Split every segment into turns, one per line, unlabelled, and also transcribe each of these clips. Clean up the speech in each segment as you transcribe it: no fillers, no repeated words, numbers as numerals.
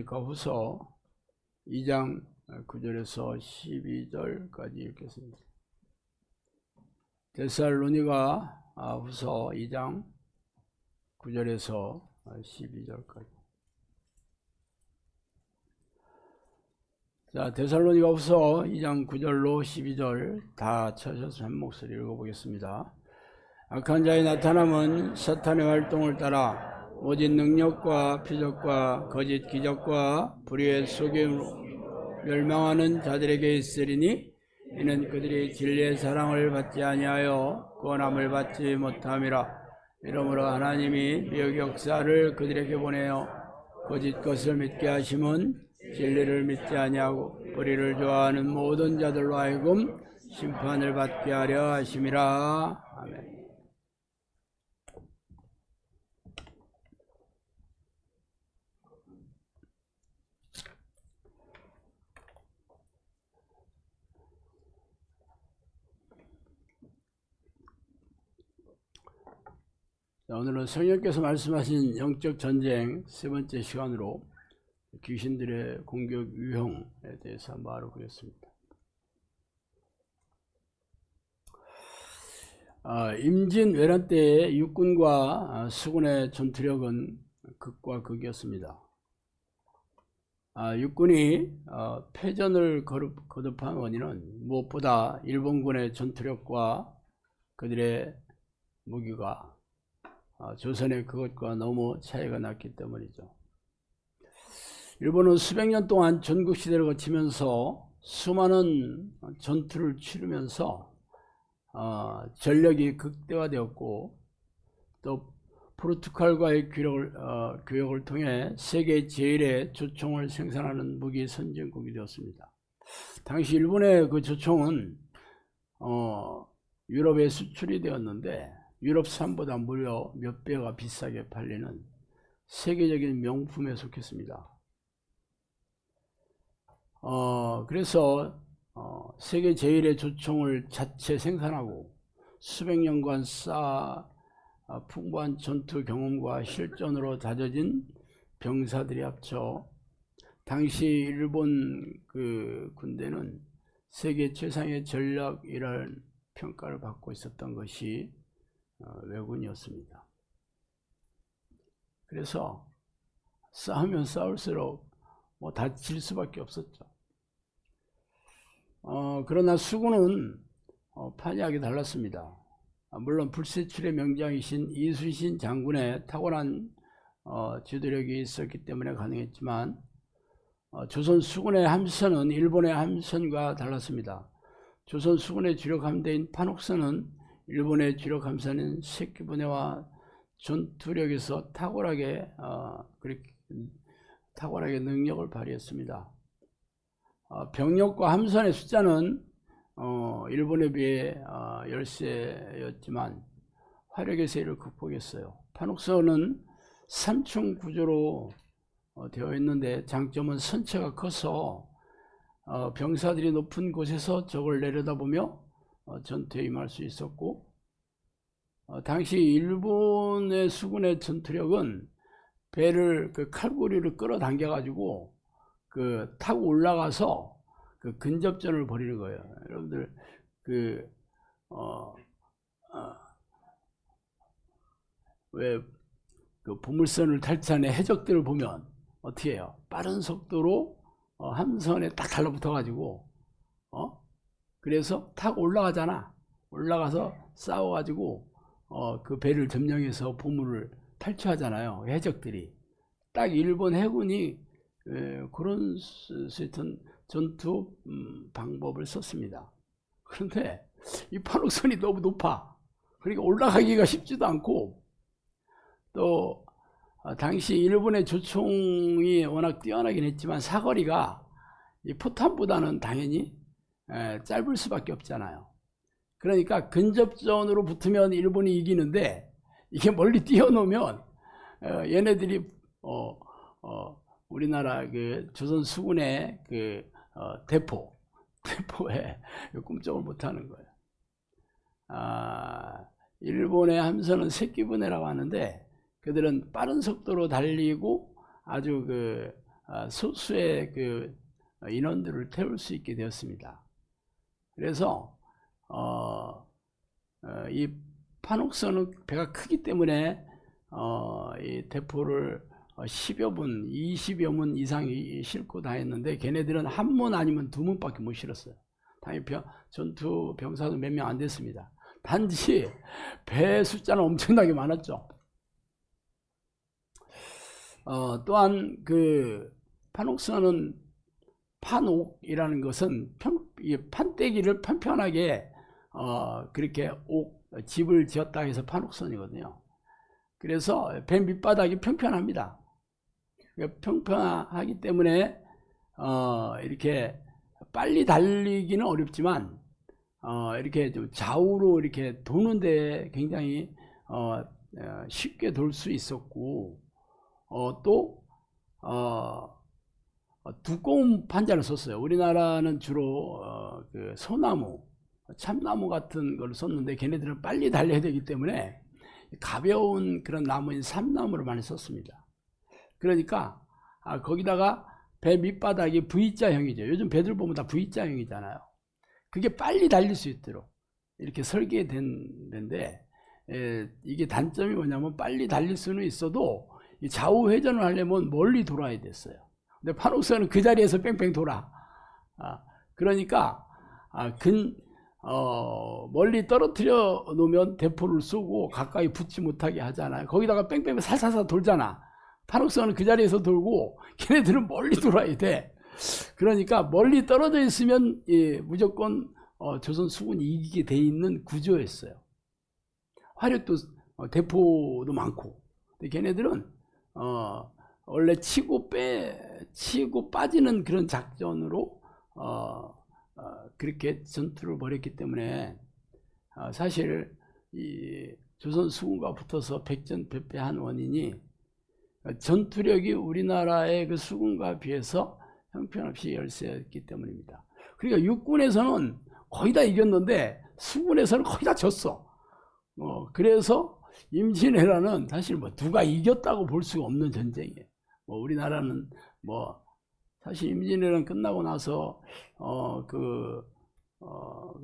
후서 2장 9절에서 12절까지 읽겠습니다. 데살로니가 후서 2장 9절에서 12절까지. 자, 데살로니가 후서 2장 9절로 12절 다 쳐셔서 한 목소리 읽어보겠습니다. 악한 자의 나타남은 사탄의 활동을 따라 오직 능력과 표적과 거짓 기적과 불의의 속임으로 멸망하는 자들에게 있으리니 이는 그들이 진리의 사랑을 받지 아니하여 구원함을 받지 못함이라. 이러므로 하나님이 미혹 역사를 그들에게 보내어 거짓 것을 믿게 하심은 진리를 믿지 아니하고 불의를 좋아하는 모든 자들로 하여금 심판을 받게 하려 하심이라. 아멘. 자, 오늘은 성령께서 말씀하신 영적 전쟁 세 번째 시간으로 귀신들의 공격 유형에 대해서 한번 알아보겠습니다. 임진 외란 때의 육군과 수군의 전투력은 극과 극이었습니다. 육군이 패전을 거듭한 원인은 무엇보다 일본군의 전투력과 그들의 무기가 조선의 그것과 너무 차이가 났기 때문이죠. 일본은 수백 년 동안 전국시대를 거치면서 수많은 전투를 치르면서 전력이 극대화되었고 또 포르투갈과의 교역을 통해 세계 제일의 조총을 생산하는 무기 선진국이 되었습니다. 당시 일본의 그 조총은 유럽에 수출이 되었는데 유럽산보다 무려 몇 배가 비싸게 팔리는 세계적인 명품에 속했습니다. 그래서 세계 제일의 조총을 자체 생산하고 수백 년간 풍부한 전투 경험과 실전으로 다져진 병사들이 합쳐 당시 일본 그 군대는 세계 최상의 전략이라는 평가를 받고 있었던 것이 왜군이었습니다. 그래서 싸우면 싸울수록 다칠 수밖에 없었죠. 그러나 수군은 판이하게 달랐습니다. 물론 불세출의 명장이신 이순신 장군의 탁월한 지도력이 있었기 때문에 가능했지만 조선 수군의 함선은 일본의 함선과 달랐습니다. 조선 수군의 주력 함대인 판옥선은 일본의 주력 함선인 세끼부네와 전투력에서 탁월하게 능력을 발휘했습니다. 병력과 함선의 숫자는 일본에 비해 열세였지만 화력의 세를 극복했어요. 판옥선은 3층 구조로 되어 있는데 장점은 선체가 커서 병사들이 높은 곳에서 적을 내려다보며 전투에 임할 수 있었고, 당시 일본의 수군의 전투력은 배를 칼고리를 끌어당겨 가지고 타고 올라가서 근접전을 벌이는 거예요. 여러분들 왜 보물선을 탈취하는 해적들을 보면 어떻게 해요? 빠른 속도로 함선에 딱 달라붙어 가지고 그래서 타고 올라가잖아. 올라가서 싸워가지고 그 배를 점령해서 보물을 탈취하잖아요. 해적들이. 딱 일본 해군이 그런 전투 방법을 썼습니다. 그런데 이 판옥선이 너무 높아. 그러니까 올라가기가 쉽지도 않고, 또 당시 일본의 조총이 워낙 뛰어나긴 했지만 사거리가 이 포탄보다는 당연히 짧을 수밖에 없잖아요. 그러니까 근접전으로 붙으면 일본이 이기는데 이게 멀리 뛰어놓으면 얘네들이 우리나라 조선 수군의 대포에 꿈쩍을 못하는 거예요. 일본의 함선은 세끼부네라고 하는데 그들은 빠른 속도로 달리고 아주 소수의 그 인원들을 태울 수 있게 되었습니다. 그래서 이 판옥선은 배가 크기 때문에 이 대포를 10여 문, 20여 문 이상이 싣고 다녔는데 걔네들은 한 문 아니면 두 문밖에 못 실었어요. 당연히 전투 병사도 몇 명 안 됐습니다. 단지 배 숫자는 엄청나게 많았죠. 또한 그 판옥선은 판옥이라는 것은 판때기를 편편하게 그렇게 집을 지었다 해서 판옥선이거든요. 그래서 배 밑바닥이 평평합니다. 평평하기 때문에 이렇게 빨리 달리기는 어렵지만 이렇게 좀 좌우로 이렇게 도는데 굉장히 쉽게 돌 수 있었고 또 두꺼운 판자를 썼어요. 우리나라는 주로 그 소나무, 참나무 같은 걸 썼는데 걔네들은 빨리 달려야 되기 때문에 가벼운 그런 나무인 삼나무를 많이 썼습니다. 그러니까 거기다가 배 밑바닥이 V자형이죠. 요즘 배들 보면 다 V자형이잖아요. 그게 빨리 달릴 수 있도록 이렇게 설계된 데인데 이게 단점이 뭐냐면 빨리 달릴 수는 있어도 좌우 회전을 하려면 멀리 돌아야 됐어요. 근데 판옥선은 그 자리에서 뺑뺑 돌아. 그러니까 멀리 떨어뜨려 놓으면 대포를 쏘고 가까이 붙지 못하게 하잖아요. 거기다가 뺑뺑 살살살 돌잖아. 판옥선은 그 자리에서 돌고 걔네들은 멀리 돌아야 돼. 그러니까 멀리 떨어져 있으면 무조건 조선 수군이 이기게 돼 있는 구조였어요. 화력도 대포도 많고. 근데 걔네들은 원래 치고 빠지는 그런 작전으로 그렇게 전투를 벌였기 때문에 사실 이 조선 수군과 붙어서 백전백패한 원인이 전투력이 우리나라의 그 수군과 비해서 형편없이 열세였기 때문입니다. 그러니까 육군에서는 거의 다 이겼는데 수군에서는 거의 다 졌어. 그래서 임진왜란은 사실 뭐 누가 이겼다고 볼 수가 없는 전쟁이에요. 우리나라는 사실 임진왜란 끝나고 나서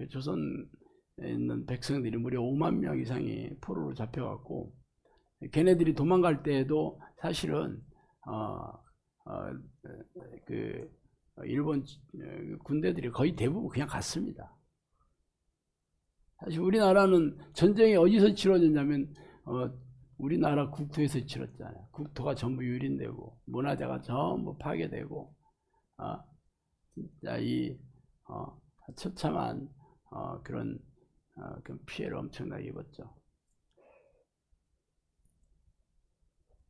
조선에 있는 백성들이 무려 5만 명 이상이 포로로 잡혀갔고 걔네들이 도망갈 때에도 사실은 그 일본 군대들이 거의 대부분 그냥 갔습니다. 사실 우리나라는 전쟁이 어디서 치러졌냐면 우리나라 국토에서 치렀잖아요. 국토가 전부 유린되고 문화재가 전부 파괴되고 진짜 이 처참한 그런 피해를 엄청나게 입었죠.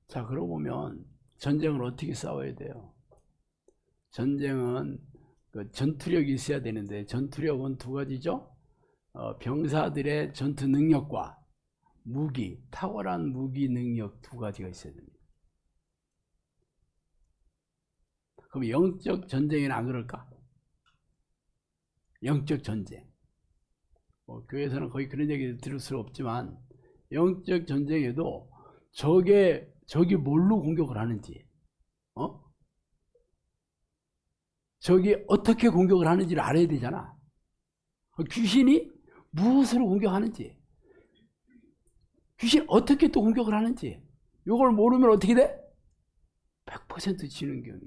자, 그러고 보면 전쟁을 어떻게 싸워야 돼요? 전쟁은 그 전투력이 있어야 되는데 전투력은 두 가지죠. 병사들의 전투 능력과 무기, 탁월한 무기 능력 두 가지가 있어야 됩니다. 그럼 영적 전쟁에는 안 그럴까? 영적 전쟁. 교회에서는 거의 그런 얘기 들을 수 없지만 영적 전쟁에도 적이 뭘로 공격을 하는지, 적이 어떻게 공격을 하는지를 알아야 되잖아. 귀신이 무엇으로 공격하는지, 귀신 어떻게 또 공격을 하는지, 이걸 모르면 어떻게 돼? 100% 지는 경우.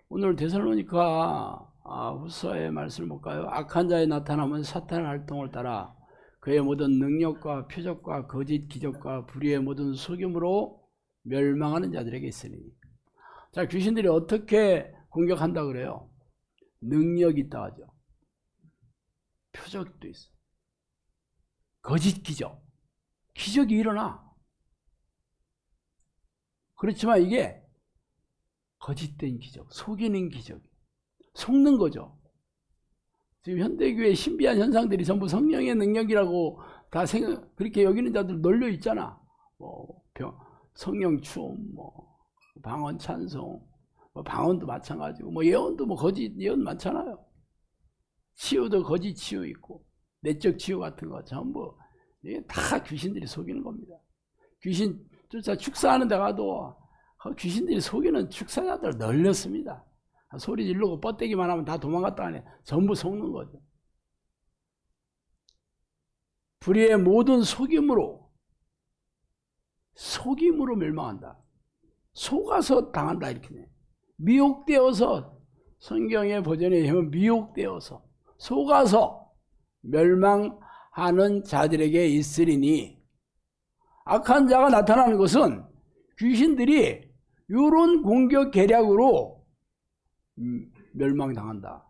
오늘 데살로니가 후서의 말씀을 볼까요? 악한 자의 나타남은 사탄의 활동을 따라 그의 모든 능력과 표적과 거짓 기적과 불의의 모든 속임으로 멸망하는 자들에게 있으니. 자, 귀신들이 어떻게 공격한다 그래요? 능력이 있다 하죠. 표적도 있어. 거짓 기적. 기적이 일어나. 그렇지만 이게 거짓된 기적, 속이는 기적, 속는 거죠. 지금 현대교회 신비한 현상들이 전부 성령의 능력이라고 다 그렇게 여기는 자들 널려 있잖아. 성령 추움, 방언 찬송, 방언도 마찬가지고, 예언도 거짓 예언 많잖아요. 치유도 거짓 치유 있고, 내적 치유 같은 거 전부 이게 다 귀신들이 속이는 겁니다. 귀신 쫓아 축사하는 데 가도 귀신들이 속이는 축사자들 널렸습니다. 소리 지르고 뻗대기만 하면 다 도망갔다 하네. 전부 속는 거죠. 불의의 모든 속임으로 멸망한다. 속아서 당한다 이렇게 돼. 미혹되어서, 성경의 버전에 의하면 미혹되어서 속아서 멸망하는 자들에게 있으리니, 악한 자가 나타나는 것은 귀신들이 이런 공격 계략으로 멸망당한다.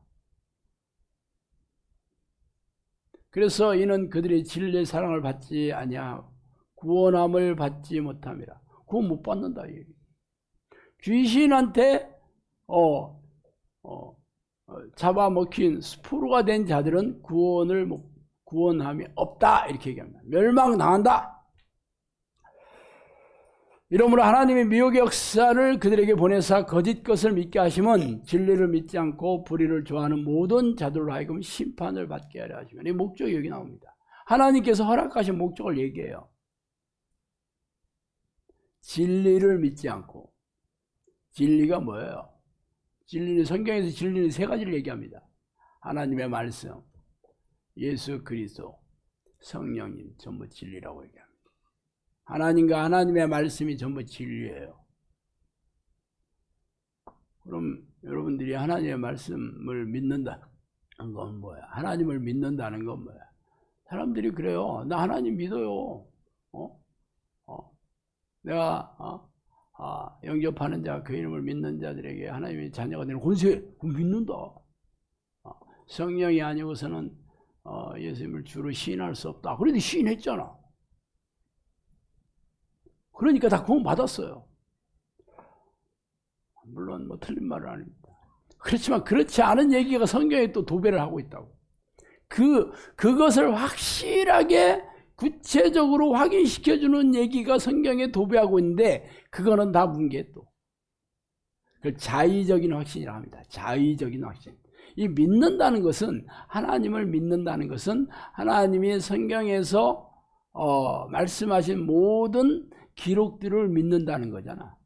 그래서 이는 그들의 진리의 사랑을 받지 아니하고 구원함을 받지 못함이라. 구원 못 받는다. 귀신한테 잡아먹힌 스포로가 된 자들은 구원함이 없다 이렇게 얘기합니다. 멸망당한다. 이러므로 하나님의 미혹의 역사를 그들에게 보내사 거짓 것을 믿게 하심은 진리를 믿지 않고 불의를 좋아하는 모든 자들로 하여금 심판을 받게 하려 하시면, 이 목적이 여기 나옵니다. 하나님께서 허락하신 목적을 얘기해요. 진리를 믿지 않고. 진리가 뭐예요? 진리는, 성경에서 진리는 세 가지를 얘기합니다. 하나님의 말씀, 예수 그리스도, 성령님, 전부 진리라고 얘기합니다. 하나님과 하나님의 말씀이 전부 진리예요. 그럼 여러분들이 하나님의 말씀을 믿는다는 건 뭐야? 하나님을 믿는다는 건 뭐야? 사람들이 그래요. 나 하나님 믿어요. 내가 영접하는 자, 그 이름을 믿는 자들에게 하나님의 자녀가 되는 권세, 믿는다. 성령이 아니고서는 예수님을 주로 시인할 수 없다. 그런데 시인했잖아. 그러니까 다 구원 받았어요. 물론 뭐 틀린 말은 아닙니다. 그렇지만 그렇지 않은 얘기가 성경에 또 도배를 하고 있다고. 그것을 확실하게 구체적으로 확인시켜주는 얘기가 성경에 도배하고 있는데, 그거는 다 뭉개 또. 그걸 자의적인 확신이라고 합니다. 자의적인 확신. 이 믿는다는 것은, 하나님을 믿는다는 것은 하나님이 성경에서 말씀하신 모든 기록들을 믿는다는 거잖아.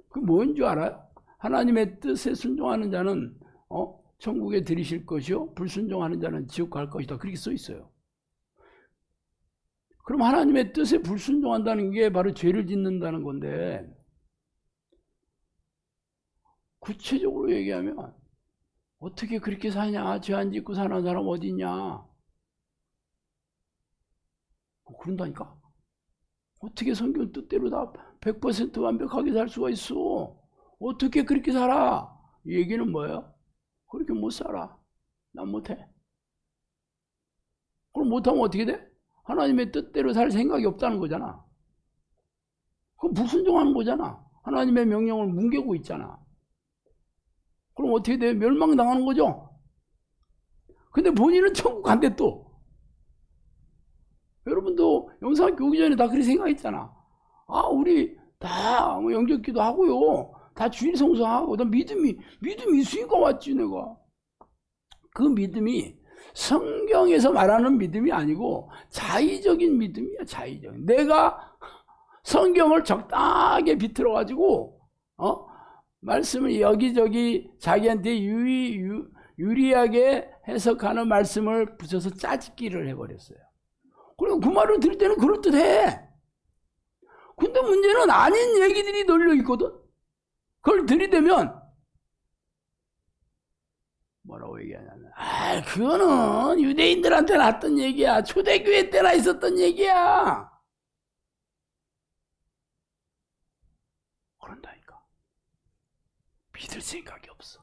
그 뭔 줄 알아요? 하나님의 뜻에 순종하는 자는 천국에 들이실 것이요, 불순종하는 자는 지옥 갈 것이다. 그렇게 써 있어요. 그럼 하나님의 뜻에 불순종한다는 게 바로 죄를 짓는다는 건데, 구체적으로 얘기하면 어떻게 그렇게 사냐? 죄 안 짓고 사는 사람 어디 있냐? 그런다니까? 어떻게 성경 뜻대로 다 100% 완벽하게 살 수가 있어? 어떻게 그렇게 살아? 이 얘기는 뭐예요? 그렇게 못 살아. 난 못해. 그럼 못하면 어떻게 돼? 하나님의 뜻대로 살 생각이 없다는 거잖아. 그럼 불순종하는 거잖아. 하나님의 명령을 뭉개고 있잖아. 그럼 어떻게 돼? 멸망당하는 거죠? 근데 본인은 천국 간대 또. 여러분도 영상학교 오기 전에 다 그렇게 생각했잖아. 우리 다 영접기도 하고요. 다 주일 성수하고, 나 믿음이 있으니까 왔지, 내가. 그 믿음이 성경에서 말하는 믿음이 아니고 자의적인 믿음이야, 자의적인. 내가 성경을 적당하게 비틀어가지고, 말씀을 여기저기 자기한테 유리하게 해석하는 말씀을 붙여서 짜집기를 해버렸어요. 그리고 그 말을 들을 때는 그럴듯해. 근데 문제는 아닌 얘기들이 널려 있거든. 그걸 들이대면 뭐라고 얘기하냐면, 그거는 유대인들한테 났던 얘기야. 초대교회 때나 있었던 얘기야. 그런다니까. 믿을 생각이 없어.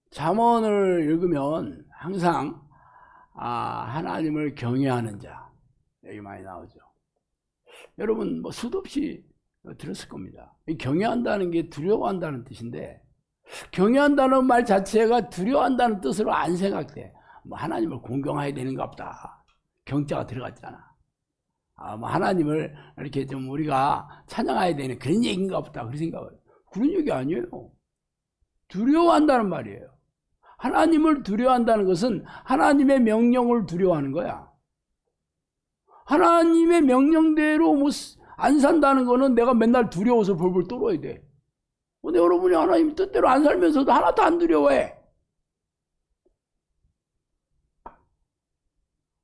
잠언을 읽으면 항상 하나님을 경외하는 자, 여기 많이 나오죠. 여러분 뭐 수도 없이 들었을 겁니다. 경외한다는 게 두려워한다는 뜻인데, 경외한다는 말 자체가 두려워한다는 뜻으로 안 생각돼. 뭐 하나님을 공경해야 되는가 보다. 경자가 들어갔잖아. 뭐 하나님을 이렇게 좀 우리가 찬양해야 되는 그런 얘기인가 보다. 그런 생각을. 그런 얘기 아니에요. 두려워한다는 말이에요. 하나님을 두려워한다는 것은 하나님의 명령을 두려워하는 거야. 하나님의 명령대로 뭐 안 산다는 거는 내가 맨날 두려워서 벌벌 떨어야 돼. 근데 여러분이 하나님 뜻대로 안 살면서도 하나도 안 두려워해.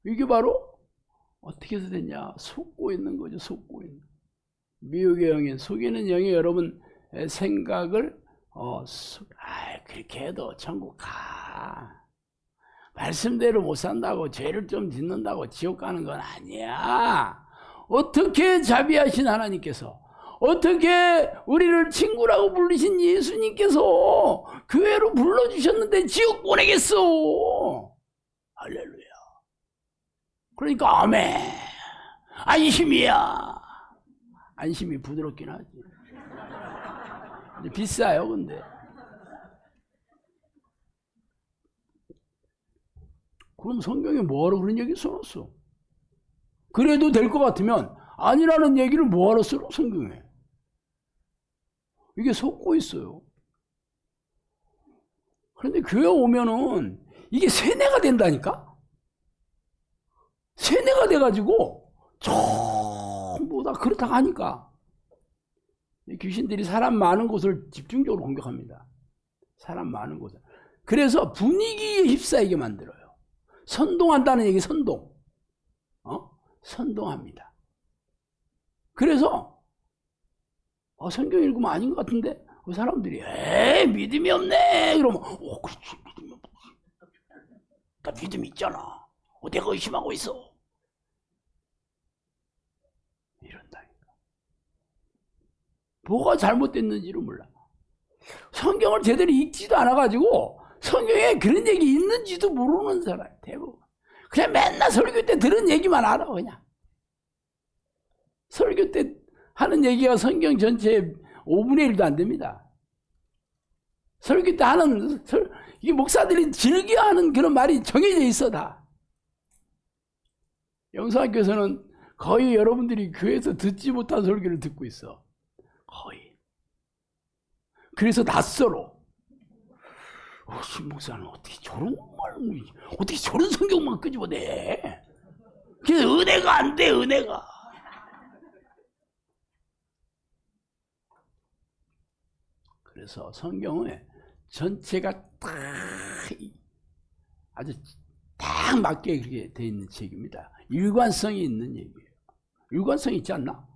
이게 바로 어떻게 해서 됐냐? 속고 있는 거죠. 속고 있는. 미혹의 영이, 속이는 영이 여러분 생각을 그렇게 해도 천국 가. 말씀대로 못 산다고 죄를 좀 짓는다고 지옥 가는 건 아니야. 어떻게 자비하신 하나님께서, 어떻게 우리를 친구라고 부르신 예수님께서 교회로 불러주셨는데 지옥 보내겠어. 할렐루야. 그러니까 아멘. 안심이야. 안심이 부드럽긴 하지. 근데 비싸요. 근데 그럼 성경에 뭐하러 그런 얘기 써놨어? 그래도 될 것 같으면 아니라는 얘기를 뭐하러 써 성경에? 이게 속고 있어요. 그런데 교회 오면은 이게 세뇌가 된다니까? 세뇌가 돼가지고 전부 다 그렇다고 하니까 귀신들이 사람 많은 곳을 집중적으로 공격합니다. 사람 많은 곳을. 그래서 분위기에 휩싸이게 만들어요. 선동한다는 얘기, 선동. 선동합니다. 그래서 성경 읽으면 아닌 것 같은데 그 사람들이 믿음이 없네 그러면 그렇지 믿음이 없지. 나 믿음 있잖아. 내가 의심하고 있어. 이런다니까. 뭐가 잘못됐는지를 몰라. 성경을 제대로 읽지도 않아가지고 성경에 그런 얘기 있는지도 모르는 사람 대부분. 그냥 맨날 설교 때 들은 얘기만 알아. 그냥 설교 때 하는 얘기가 성경 전체의 5분의 1도 안 됩니다. 설교 때 하는 이 목사들이 즐겨하는 그런 말이 정해져 있어. 다 영성학교에서는 거의 여러분들이 교회에서 듣지 못한 설교를 듣고 있어. 거의. 그래서 낯설어. 신 목사는 어떻게 저런 말, 어떻게 저런 성경만 끄집어내? 그래서 은혜가 안 돼, 은혜가. 그래서 성경에 전체가 딱 아주 딱 맞게 그렇게 돼 있는 책입니다. 일관성이 있는 얘기예요. 일관성 있지 않나?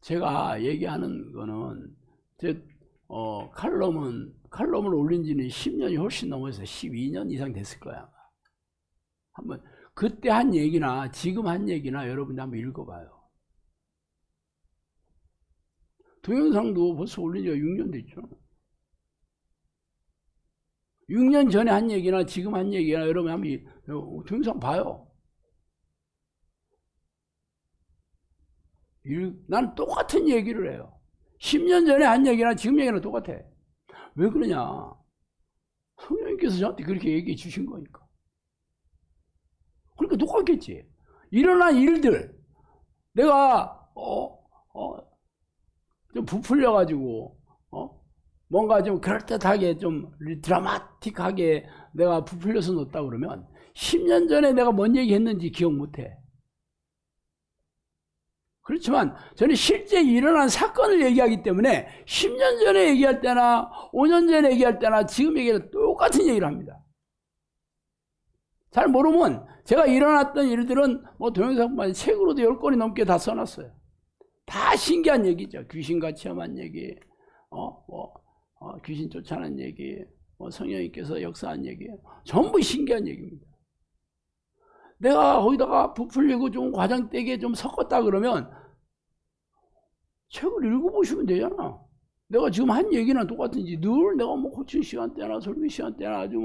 제가 얘기하는 거는 칼럼을 올린 지는 10년이 훨씬 넘어서 12년 이상 됐을 거야. 한번 그때 한 얘기나 지금 한 얘기나 여러분이 한번 읽어봐요. 동영상도 벌써 올린 지가 6년 됐죠. 6년 전에 한 얘기나 지금 한 얘기나 여러분 한번 동영상 봐요. 난 똑같은 얘기를 해요. 10년 전에 한 얘기나 지금 얘기나 똑같아. 왜 그러냐? 성령님께서 저한테 그렇게 얘기해 주신 거니까. 그러니까 똑같겠지. 일어난 일들 내가 좀 부풀려가지고 뭔가 좀 그럴듯하게 좀 드라마틱하게 내가 부풀려서 놓았다 그러면 10년 전에 내가 뭔 얘기했는지 기억 못해. 그렇지만 저는 실제 일어난 사건을 얘기하기 때문에 10년 전에 얘기할 때나 5년 전에 얘기할 때나 지금 얘기할 때 똑같은 얘기를 합니다. 잘 모르면 제가 일어났던 일들은 뭐 동영상만 책으로도 10권이 넘게 다 써놨어요. 다 신기한 얘기죠. 귀신같이 험한 얘기, 귀신 쫓아낸 얘기, 성령님께서 역사한 얘기, 전부 신기한 얘기입니다. 내가 거기다가 부풀리고 좀 과장되게 좀 섞었다 그러면 책을 읽어보시면 되잖아. 내가 지금 한 얘기나 똑같은지 늘 내가 뭐 코칭 시간대나 설교 시간대나 아주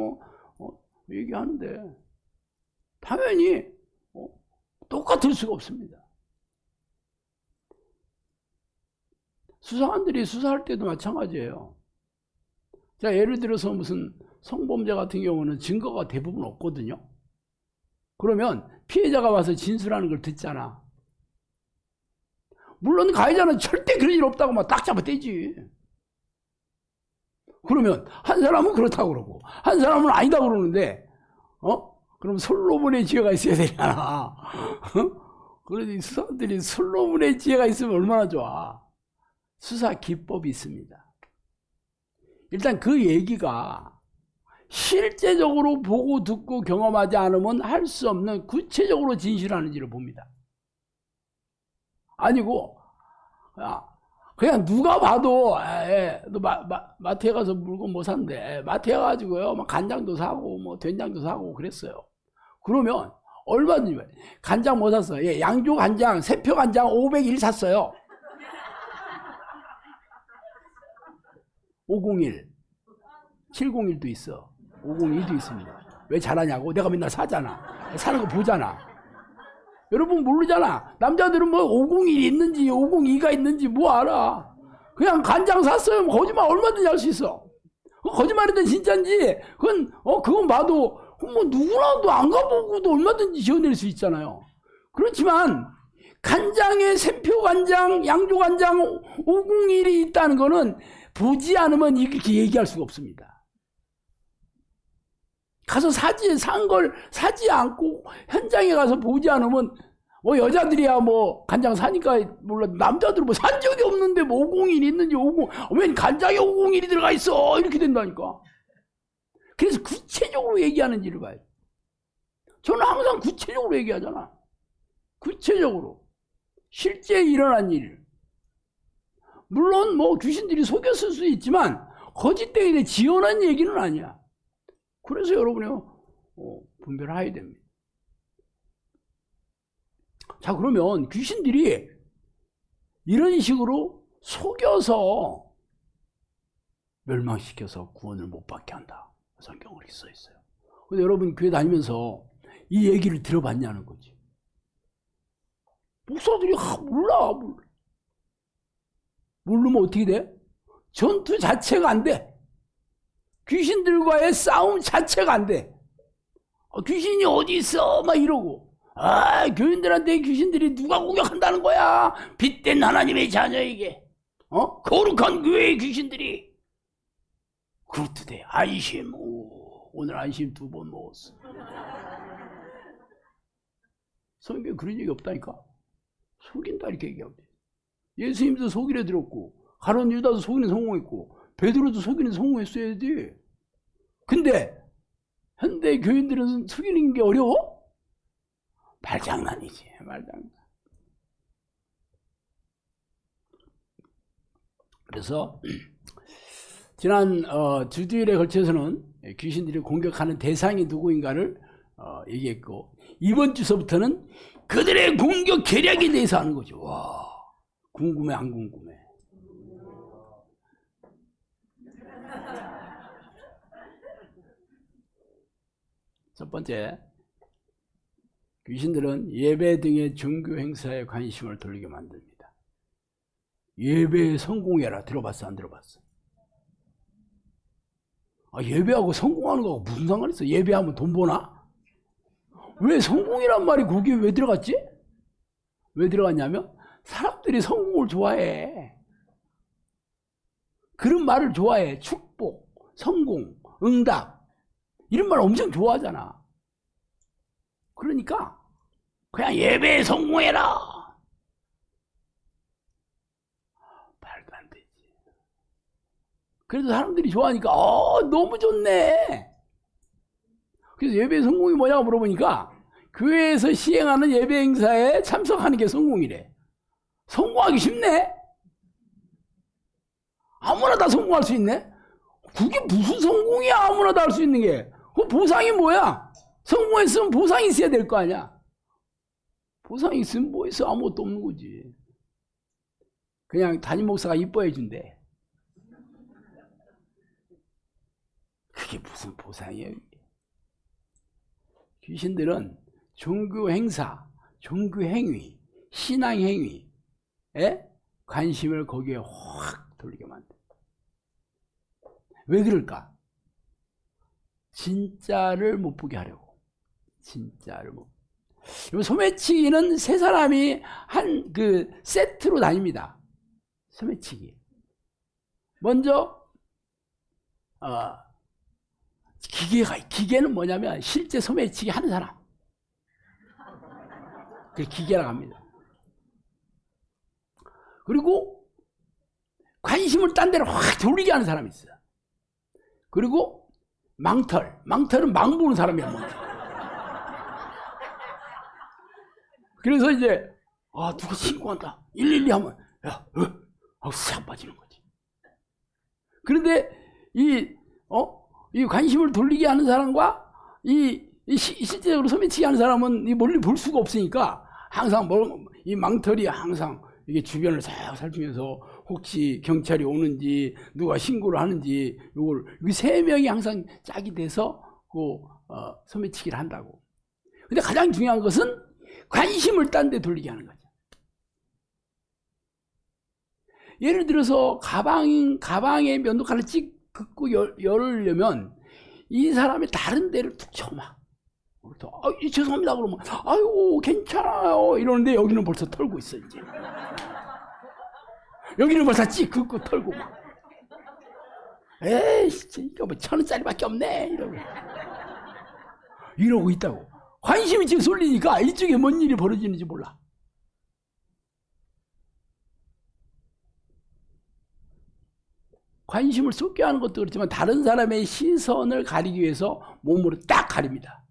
얘기하는데 당연히 똑같을 수가 없습니다. 수사관들이 수사할 때도 마찬가지예요. 자, 예를 들어서 무슨 성범죄 같은 경우는 증거가 대부분 없거든요. 그러면 피해자가 와서 진술하는 걸 듣잖아. 물론 가해자는 절대 그런 일 없다고 막 딱 잡아 떼지. 그러면 한 사람은 그렇다고 그러고 한 사람은 아니다 그러는데 그럼 솔로몬의 지혜가 있어야 되잖아. 그러니 수사들이 솔로몬의 지혜가 있으면 얼마나 좋아. 수사 기법이 있습니다. 일단 그 얘기가 실제적으로 보고 듣고 경험하지 않으면 할 수 없는 구체적으로 진실하는지를 봅니다. 아니고 그냥 누가 봐도 너 마트에 가서 물건 뭐 산대. 마트에 가가지고요 막 간장도 사고 뭐 된장도 사고 그랬어요. 그러면 얼마든지 간장 뭐 샀어? 양조 간장, 세표 간장 501 샀어요. 501, 701도 있어. 502도 있습니다. 왜 잘하냐고? 내가 맨날 사잖아. 사는 거 보잖아. 여러분 모르잖아. 남자들은 뭐 501이 있는지 502가 있는지 뭐 알아. 그냥 간장 샀어요. 거짓말 얼마든지 할 수 있어. 거짓말인데 진짜인지 그건 봐도 뭐 누구나도 안 가보고도 얼마든지 지어낼 수 있잖아요. 그렇지만 간장에 샘표 간장, 양조 간장 501이 있다는 거는 보지 않으면 이렇게 얘기할 수가 없습니다. 가서 산 걸 사지 않고 현장에 가서 보지 않으면 뭐 여자들이야 뭐 간장 사니까 몰라. 남자들은 뭐 산 적이 없는데 뭐 501이 있는지 50, 웬 간장에 501이 들어가 있어. 이렇게 된다니까. 그래서 구체적으로 얘기하는지를 봐요. 저는 항상 구체적으로 얘기하잖아. 구체적으로. 실제 일어난 일. 물론 뭐 귀신들이 속였을 수 있지만 거짓되게 지어낸 얘기는 아니야. 그래서 여러분이 분별을 해야 됩니다. 자, 그러면 귀신들이 이런 식으로 속여서 멸망시켜서 구원을 못 받게 한다. 성경을 써 있어요. 근데 여러분 교회 다니면서 이 얘기를 들어봤냐는 거지. 목사들이 몰라. 모르면 어떻게 돼? 전투 자체가 안 돼. 귀신들과의 싸움 자체가 안 돼. 귀신이 어디 있어? 막 이러고. 교인들한테 귀신들이 누가 공격한다는 거야? 빛된 하나님의 자녀에게. 거룩한 교회의 귀신들이. 그렇듯해. 안심. 오늘 안심 2번 먹었어. 성경에 그런 얘기 없다니까. 속인다 이렇게 얘기하고. 예수님도 속이려 들었고 가룟 유다도 속이는 성공했고 베드로도 속이는 성공했어야지. 근데 현대 교인들은 속이는 게 어려워? 말장난이지. 말장난. 그래서 지난 두 주일에 걸쳐서는 귀신들이 공격하는 대상이 누구인가를 얘기했고, 이번 주서부터는 그들의 공격 계략에 대해서 하는 거죠. 와, 궁금해 안 궁금해? 첫 번째, 귀신들은 예배 등의 종교 행사에 관심을 돌리게 만듭니다. 예배에 성공해라. 들어봤어 안 들어봤어? 예배하고 성공하는 거하고 무슨 상관 있어? 예배하면 돈 버나? 왜 성공이란 말이 거기에 왜 들어갔지? 왜 들어갔냐면 사람들이 성공을 좋아해. 그런 말을 좋아해. 축복, 성공, 응답 이런 말 엄청 좋아하잖아. 그러니까 그냥 예배에 성공해라. 말도 안 되지. 그래도 사람들이 좋아하니까 너무 좋네. 그래서 예배 성공이 뭐냐고 물어보니까 교회에서 시행하는 예배 행사에 참석하는 게 성공이래. 성공하기 쉽네? 아무나 다 성공할 수 있네? 그게 무슨 성공이야? 아무나 다 할 수 있는 게. 그 보상이 뭐야? 성공했으면 보상이 있어야 될 거 아니야? 보상이 있으면 뭐 있어? 아무것도 없는 거지. 그냥 담임 목사가 이뻐해 준대. 그게 무슨 보상이에요? 귀신들은 종교 행사, 종교 행위, 신앙 행위에 관심을 거기에 확 돌리게 만든다. 왜 그럴까? 진짜를 못 보게 하려고. 진짜를 못. 소매치기는 세 사람이 한 그 세트로 다닙니다. 소매치기. 먼저 기계는 뭐냐면 실제 소매치기 하는 사람. 그 기계라고 합니다. 그리고 관심을 딴 데로 확 돌리게 하는 사람이 있어요. 그리고 망털은 망 보는 사람이야. 망털. 그래서 이제 누가 신고한다 112 하면 싹 빠지는 거지. 그런데 이 관심을 돌리게 하는 사람과 실제적으로 소매치기 하는 사람은 이 멀리 볼 수가 없으니까 항상 이 망털이 항상 이게 주변을 싹 살피면서 혹시 경찰이 오는지 누가 신고를 하는지 이 세 명이 항상 짝이 돼서 소매치기를 한다고. 근데 가장 중요한 것은 관심을 딴 데 돌리게 하는 거죠. 예를 들어서 가방에 면도칼을 긋고 열으려면 이 사람이 다른 데를 툭 쳐 막. 죄송합니다 그러면 아이고 괜찮아요 이러는데 여기는 벌써 털고 있어 이제. 여기는 벌써 긋고 털고 막. 에이 이거 뭐 1,000원짜리밖에 없네 이러고 있다고. 관심이 지금 쏠리니까 이쪽에 뭔 일이 벌어지는지 몰라. 관심을 쏟게 하는 것도 그렇지만 다른 사람의 시선을 가리기 위해서 몸으로 딱 가립니다.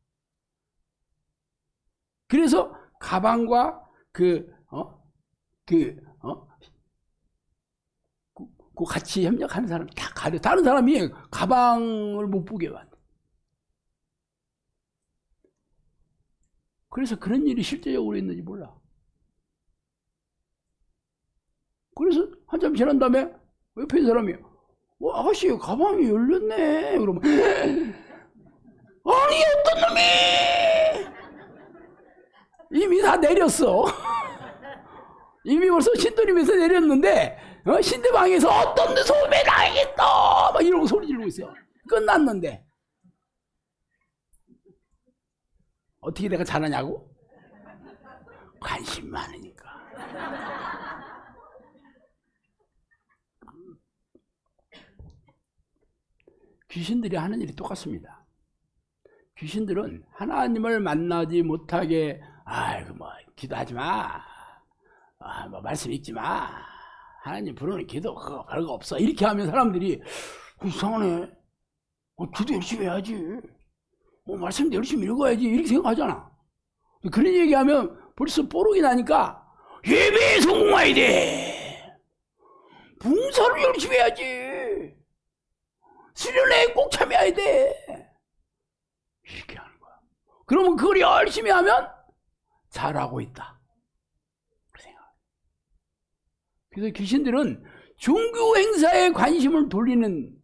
그래서 가방과 같이 협력하는 사람 다 가려. 다른 사람이 가방을 못 보게 만들. 그래서 그런 일이 실제적으로 있는지 몰라. 그래서 한참 지난 다음에 옆에 있는 사람이 아가씨 가방이 열렸네 그러면 아니 어떤 놈이 이미 다 내렸어. 이미 벌써 신도림에서 내렸는데 신대방에서 어떤 데 소매 당했어 막 이러고 소리 지르고 있어요. 끝났는데 어떻게 내가 잘하냐고? 관심 많으니까. 귀신들이 하는 일이 똑같습니다. 귀신들은 하나님을 만나지 못하게 기도하지 마, 말씀 읽지 마, 하나님 부르는 기도 그거 별거 없어 이렇게 하면 사람들이 이상하네, 기도 열심히 해야지, 말씀도 열심히 읽어야지 이렇게 생각하잖아. 그런 얘기하면 벌써 뽀록이 나니까 예배에 성공해야 돼, 봉사를 열심히 해야지, 수련회에 꼭 참여해야 돼 이렇게 하는 거야. 그러면 그걸 열심히 하면 잘하고 있다 그래서 귀신들은 종교 행사에 관심을 돌리는,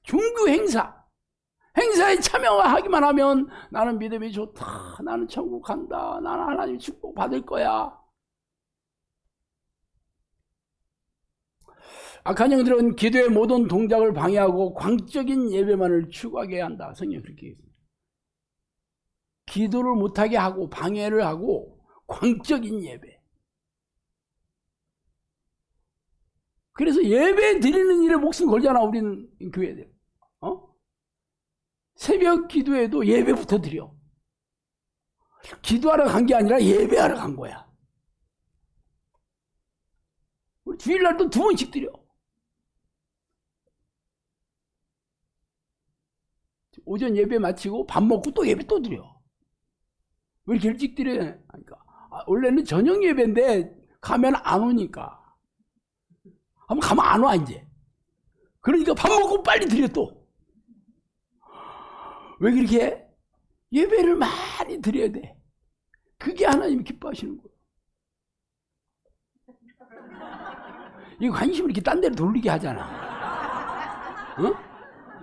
종교 행사에 참여하기만 하면 나는 믿음이 좋다, 나는 천국 간다, 나는 하나님 축복 받을 거야. 악한 영들은 기도의 모든 동작을 방해하고 광적인 예배만을 추구하게 한다. 성경이 그렇게 했습니다. 기도를 못하게 하고 방해를 하고 광적인 예배. 그래서 예배 드리는 일에 목숨 걸잖아 우리는 교회들. 새벽 기도에도 예배부터 드려. 기도하러 간 게 아니라 예배하러 간 거야. 우리 주일날도 2번씩 드려. 오전 예배 마치고 밥 먹고 또 예배 또 드려. 왜 이렇게 일찍 드려? 그러니까 원래는 저녁 예배인데 가면 안 오니까. 한번 가면 안 와 이제. 그러니까 밥 먹고 빨리 드려 또. 왜 그렇게 해? 예배를 많이 드려야 돼. 그게 하나님이 기뻐하시는 거예요. 이 관심을 이렇게 딴 데로 돌리게 하잖아.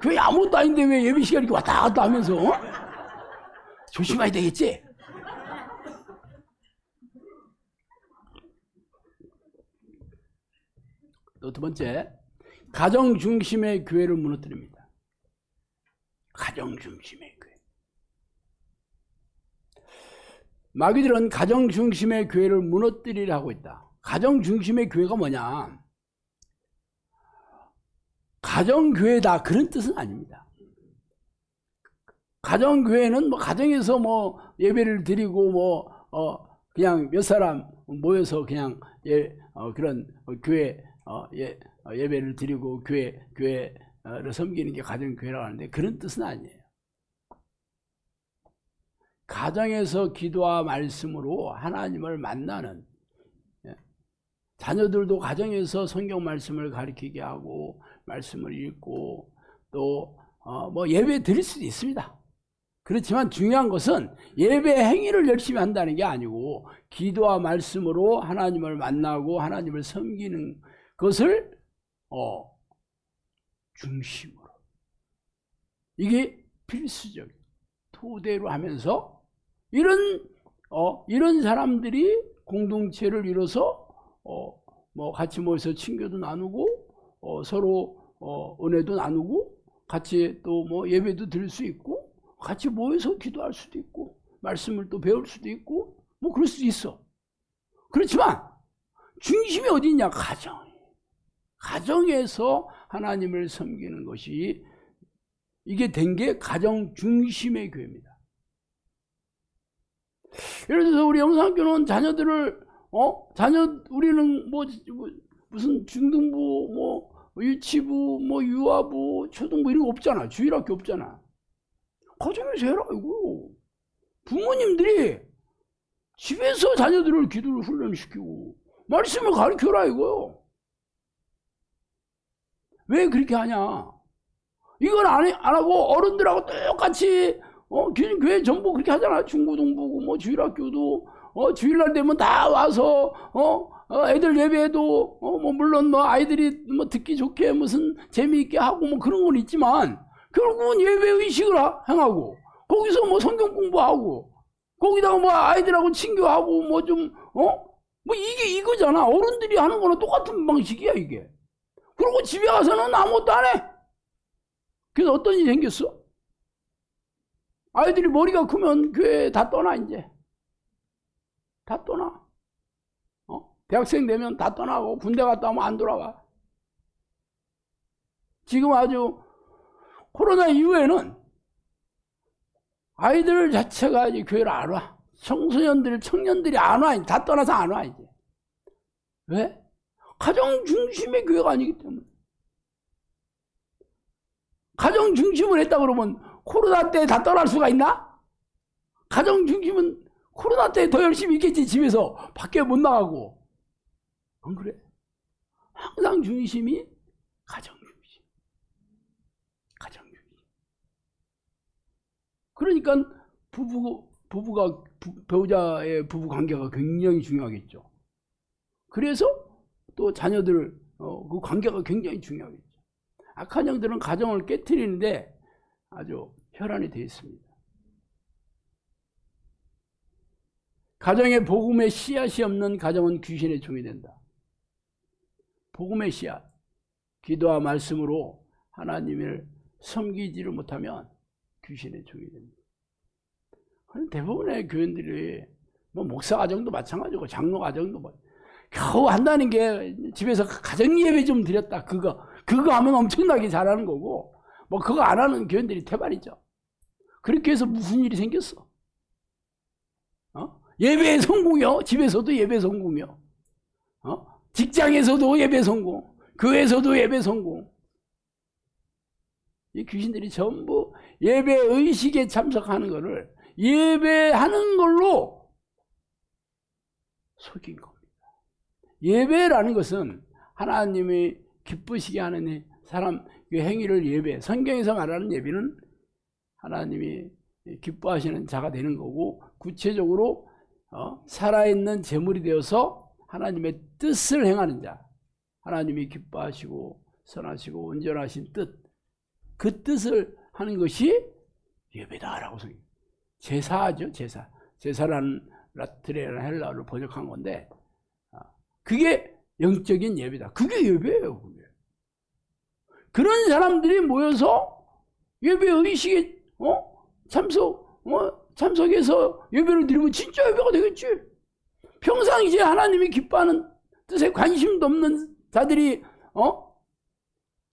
교회 아무것도 아닌데 왜 예배 시간 이렇게 왔다 갔다 하면서 조심해야 되겠지? 또 2번째, 가정 중심의 교회를 무너뜨립니다. 가정 중심의 교회. 마귀들은 가정 중심의 교회를 무너뜨리려 하고 있다. 가정 중심의 교회가 뭐냐? 가정교회다 그런 뜻은 아닙니다. 가정교회는 뭐 가정에서 뭐 예배를 드리고 뭐 그냥 몇 사람 모여서 그냥 그런 교회 예배를 드리고 교회를 섬기는 게 가정교회라고 하는데 그런 뜻은 아니에요. 가정에서 기도와 말씀으로 하나님을 만나는, 자녀들도 가정에서 성경 말씀을 가르치게 하고 말씀을 읽고 또 뭐 예배 드릴 수도 있습니다. 그렇지만 중요한 것은 예배 행위를 열심히 한다는 게 아니고 기도와 말씀으로 하나님을 만나고 하나님을 섬기는 것을 중심으로, 이게 필수적 토대로 하면서 이런 사람들이 공동체를 이뤄서 뭐 같이 모여서 친교도 나누고 서로 은혜도 나누고 같이 또 뭐 예배도 드릴 수 있고 같이 모여서 기도할 수도 있고 말씀을 또 배울 수도 있고 뭐 그럴 수도 있어. 그렇지만 중심이 어디 있냐? 가정에서 하나님을 섬기는 것이, 이게 된 게 가정 중심의 교회입니다. 예를 들어서 우리 영상교는 자녀들을 우리는 뭐 무슨 중등부 뭐 유치부 뭐 유아부 초등부 이런 거 없잖아. 주일학교 없잖아. 가정에서 해라 이거. 부모님들이 집에서 자녀들을 기도를 훈련시키고 말씀을 가르쳐라 이거요. 왜 그렇게 하냐? 이건 안 하고 어른들하고 똑같이 교회 전부 그렇게 하잖아. 중고등부고 뭐 주일학교도 주일날 되면 다 와서 애들 예배도 뭐 물론 뭐 아이들이 뭐 듣기 좋게 무슨 재미있게 하고 뭐 그런 건 있지만 결국은 예배 의식을 행하고 거기서 뭐 성경 공부하고 거기다가 뭐 아이들하고 친교하고 뭐 좀 뭐 이게 이거잖아. 어른들이 하는 거랑 똑같은 방식이야 이게. 그리고 집에 가서는 아무것도 안 해. 그래서 어떤 일이 생겼어? 아이들이 머리가 크면 교회 다 떠나 이제. 다 떠나. 대학생 되면 다 떠나고 군대 갔다 오면 안 돌아와. 지금 아주 코로나 이후에는 아이들 자체가 이제 교회를 안 와. 청년들이 안 와. 다 떠나서 안 와 이제. 왜? 가정 중심의 교회가 아니기 때문에. 가정 중심을 했다 그러면 코로나 때 다 떠날 수가 있나? 가정 중심은 코로나 때 더 열심히 있겠지. 집에서 밖에 못 나가고. 안 그래? 항상 중심이 가정 중심. 가정 중심. 그러니까 배우자의 부부 관계가 굉장히 중요하겠죠. 그래서 또 자녀들 그 관계가 굉장히 중요하겠죠. 악한 영들은 가정을 깨트리는데 아주 혈안이 되어 있습니다. 가정에 복음의 씨앗이 없는 가정은 귀신의 종이 된다. 복음의 씨앗, 기도와 말씀으로 하나님을 섬기지를 못하면 귀신의 종이 됩니다. 대부분의 교인들이 뭐 목사 가정도 마찬가지고 장로 가정도 뭐 겨우 한다는 게 집에서 가정 예배 좀 드렸다. 그거 하면 엄청나게 잘하는 거고 뭐 그거 안 하는 교인들이 태반이죠. 그렇게 해서 무슨 일이 생겼어? 예배 성공이요. 집에서도 예배 성공이요. 직장에서도 예배 성공, 교회에서도 예배 성공. 이 귀신들이 전부 예배 의식에 참석하는 거를 예배하는 걸로 속인 겁니다. 예배라는 것은 하나님이 기쁘시게 하는 사람 그 행위를 예배, 성경에서 말하는 예배는 하나님이 기뻐하시는 자가 되는 거고 구체적으로 살아있는 제물이 되어서 하나님의 뜻을 행하는 자, 하나님이 기뻐하시고 선하시고 온전하신 뜻, 그 뜻을 하는 것이 예배다라고 생각해요. 제사죠, 제사. 제사라는 라트레나 헬라어를 번역한 건데 그게 영적인 예배다. 그게 예배예요. 그게. 그런 사람들이 모여서 예배 의식에 참석해서 예배를 드리면 진짜 예배가 되겠지. 평상시에 하나님이 기뻐하는 뜻에 관심도 없는 자들이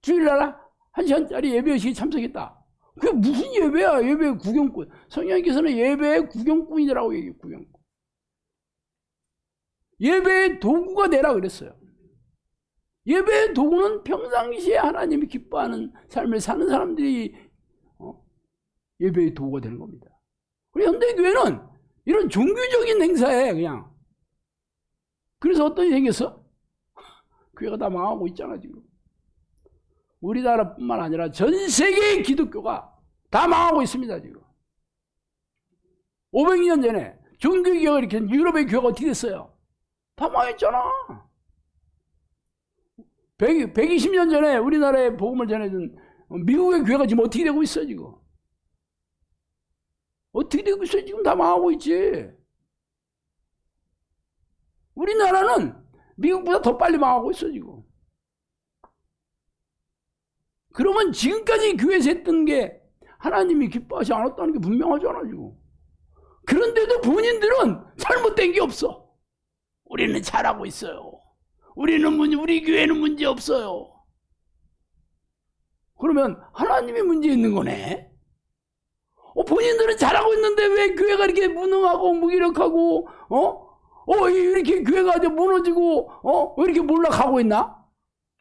주일날 1시간짜리 예배 의식에 참석했다. 그게 무슨 예배야? 예배의 구경꾼. 성령님께서는 예배의 구경꾼이라고 얘기해요. 구경꾼. 예배의 도구가 되라 그랬어요. 예배의 도구는 평상시에 하나님이 기뻐하는 삶을 사는 사람들이 예배의 도구가 되는 겁니다. 우리 현대교회는 이런 종교적인 행사에 그냥. 그래서 어떤 일이 생겼어? 교회가 다 망하고 있잖아 지금. 우리나라뿐만 아니라 전 세계의 기독교가 다 망하고 있습니다 지금. 500년 전에 종교개혁을 일으킨 유럽의 교회가 어떻게 됐어요? 다 망했잖아. 120년 전에 우리나라에 복음을 전해준 미국의 교회가 지금 어떻게 되고 있어 지금? 어떻게 되고 있어? 지금 다 망하고 있지. 우리나라는 미국보다 더 빨리 망하고 있어 지금. 그러면 지금까지 교회에서 했던 게 하나님이 기뻐하지 않았다는 게 분명하잖아 지금. 그런데도 본인들은 잘못된 게 없어. 우리는 잘하고 있어요. 우리 교회는 문제 없어요. 그러면 하나님이 문제 있는 거네. 본인들은 잘하고 있는데 왜 교회가 이렇게 무능하고 무기력하고 이렇게 교회가 이제 무너지고 왜 이렇게 몰락하고 있나?